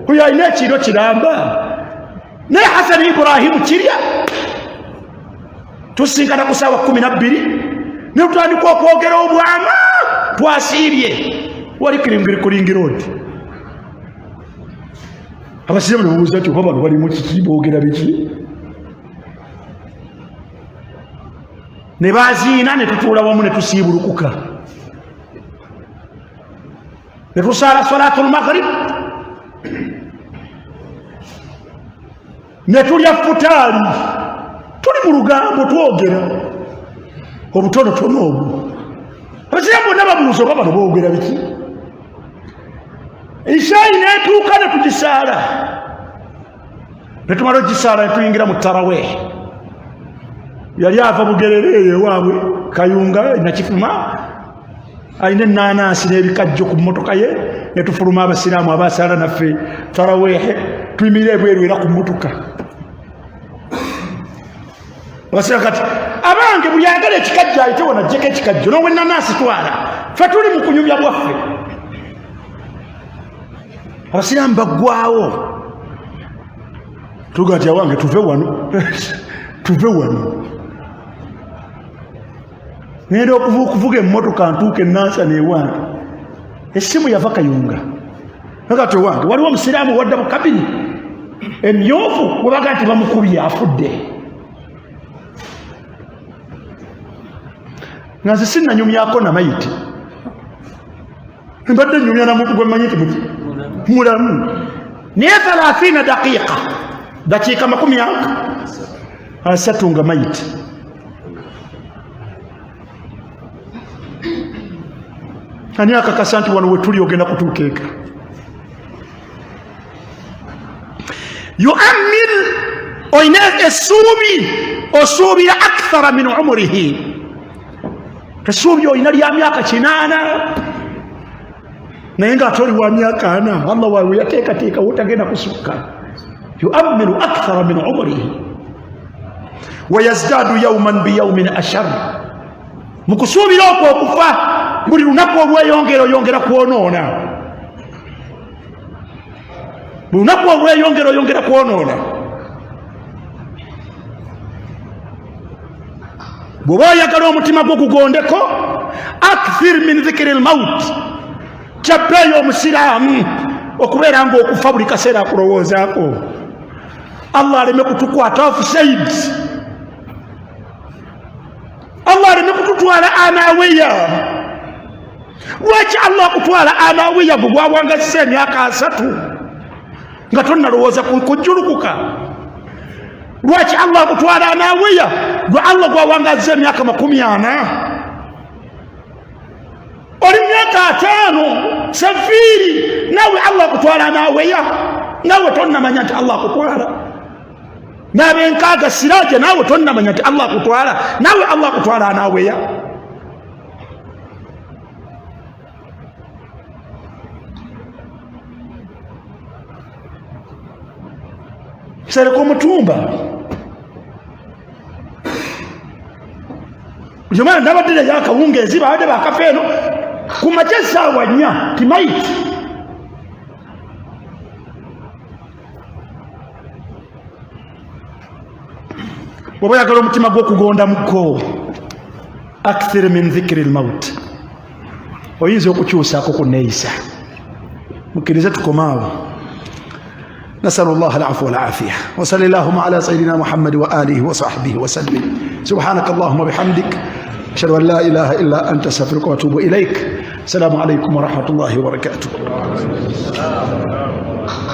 oyo alina ekiro kiramba. Naye Hassan Ibrahim kirya tusinkana ku saawa 12 ne tutandika okwogera obwama twasiibye wali kulingira oti abasiramu ne babuuza nti oba bano bali mu kiki boogera biki ne baziina ne tutuula wamu ne tusiibulukuka ne tusaala salatul maghrib ne tulya futaali tuli mu lugambo twogera obutonotono obwo. Abasiramu bonna babuuza oba bano boogera biki. Ishaayi neetuuka ne tugisaala ne tumala ogisaala ne tuyingira mu taraweeh. Yali ava Bugerere eyo ewaabwe Kayunga Nakifuma alina ennaanansi n'ebikajjo ku mmotoka ye ne tufuluma abasiraamu abasaala naffe taraweehe tuyimire ebweru era ku mmotoka. Abasiraamu kati abange buli ayagala ekikajjo ayite wona ajjeko ekikajjo n'owe ennaanansi twala ffe tuli mu kunyumya bwaffe. Abasiraamu baggwawo tuga nti awange tuve wano tuve wano ngenda okuvuga emmotoka ntuuka enansa newange essimu yava Kayunga nakati wange waliwo omusiraamu wadda mu kabini emyufu webaga nti bamukubye afudde nga nze sinnanyumyako na mayiti mbadde nyumya na muntu gwe manyiti muti mulamu naye 30 dakiika 30 nga mayiti. Ani akakasa nti wano wetuli ogenda kutuukeeka. Yu'ammil oyina essuubi osuubira akthara min umurihi essuubi oyina lya myaka 8 naye nga ate oli wa myaka 4 Allah waawe yateekateeka wotagenda kusukka. Yu'ammilu akthara min umurihi wa yazdadu yawman bi yawmin ashar. Mu kusuubira okwo okufa buli lunaku olweyongera oyongera kwonoona, buli lunaku olweyongera oyongera kwonoona. Bw'oba oyagala omutima gwo gugondeko akthir min dhikri al-maut, kyabbeeyo omusiraamu okubeera ng'okufa buli kaseera akulowoozaako. Allah aleme kutukwata offside, Allah aleme kututwala anaweya lwaki Allah akutwala Amawiya gwe gwawangazisa emyaka 3 nga tonnalowooza kujjulukuka? Lwaki Allah akutwala Amawiya gwe Allah gwawangazisa emyaka 40? Oli myaka 5 safiri, nawe Allah akutwala Amawiya, nawe tonnamanya nti Allah akutwala. N'abenkaaga Siraje, nawe tonnamanya nti Allah akutwala, nawe Allah akutwala Amawiya. Sereka omutumba jomana nabadde yakawungeezi baadde bakafeeno ku makya essaawa 4 timaiti bw'oba oyagala omutima gw'okugonda mukko akthir min dhikri lmaut, oyinza okukyusaako ku neeyisa. mukkirize tukomaawo. نسأل الله العفو والعافية وصلى اللهم على سيدنا محمد وآله وصحبه وسلم. سبحانك اللهم وبحمدك أشهد أن لا إله إلا أنت أستغفرك وأتوب إليك. السلام عليكم ورحمة الله وبركاته.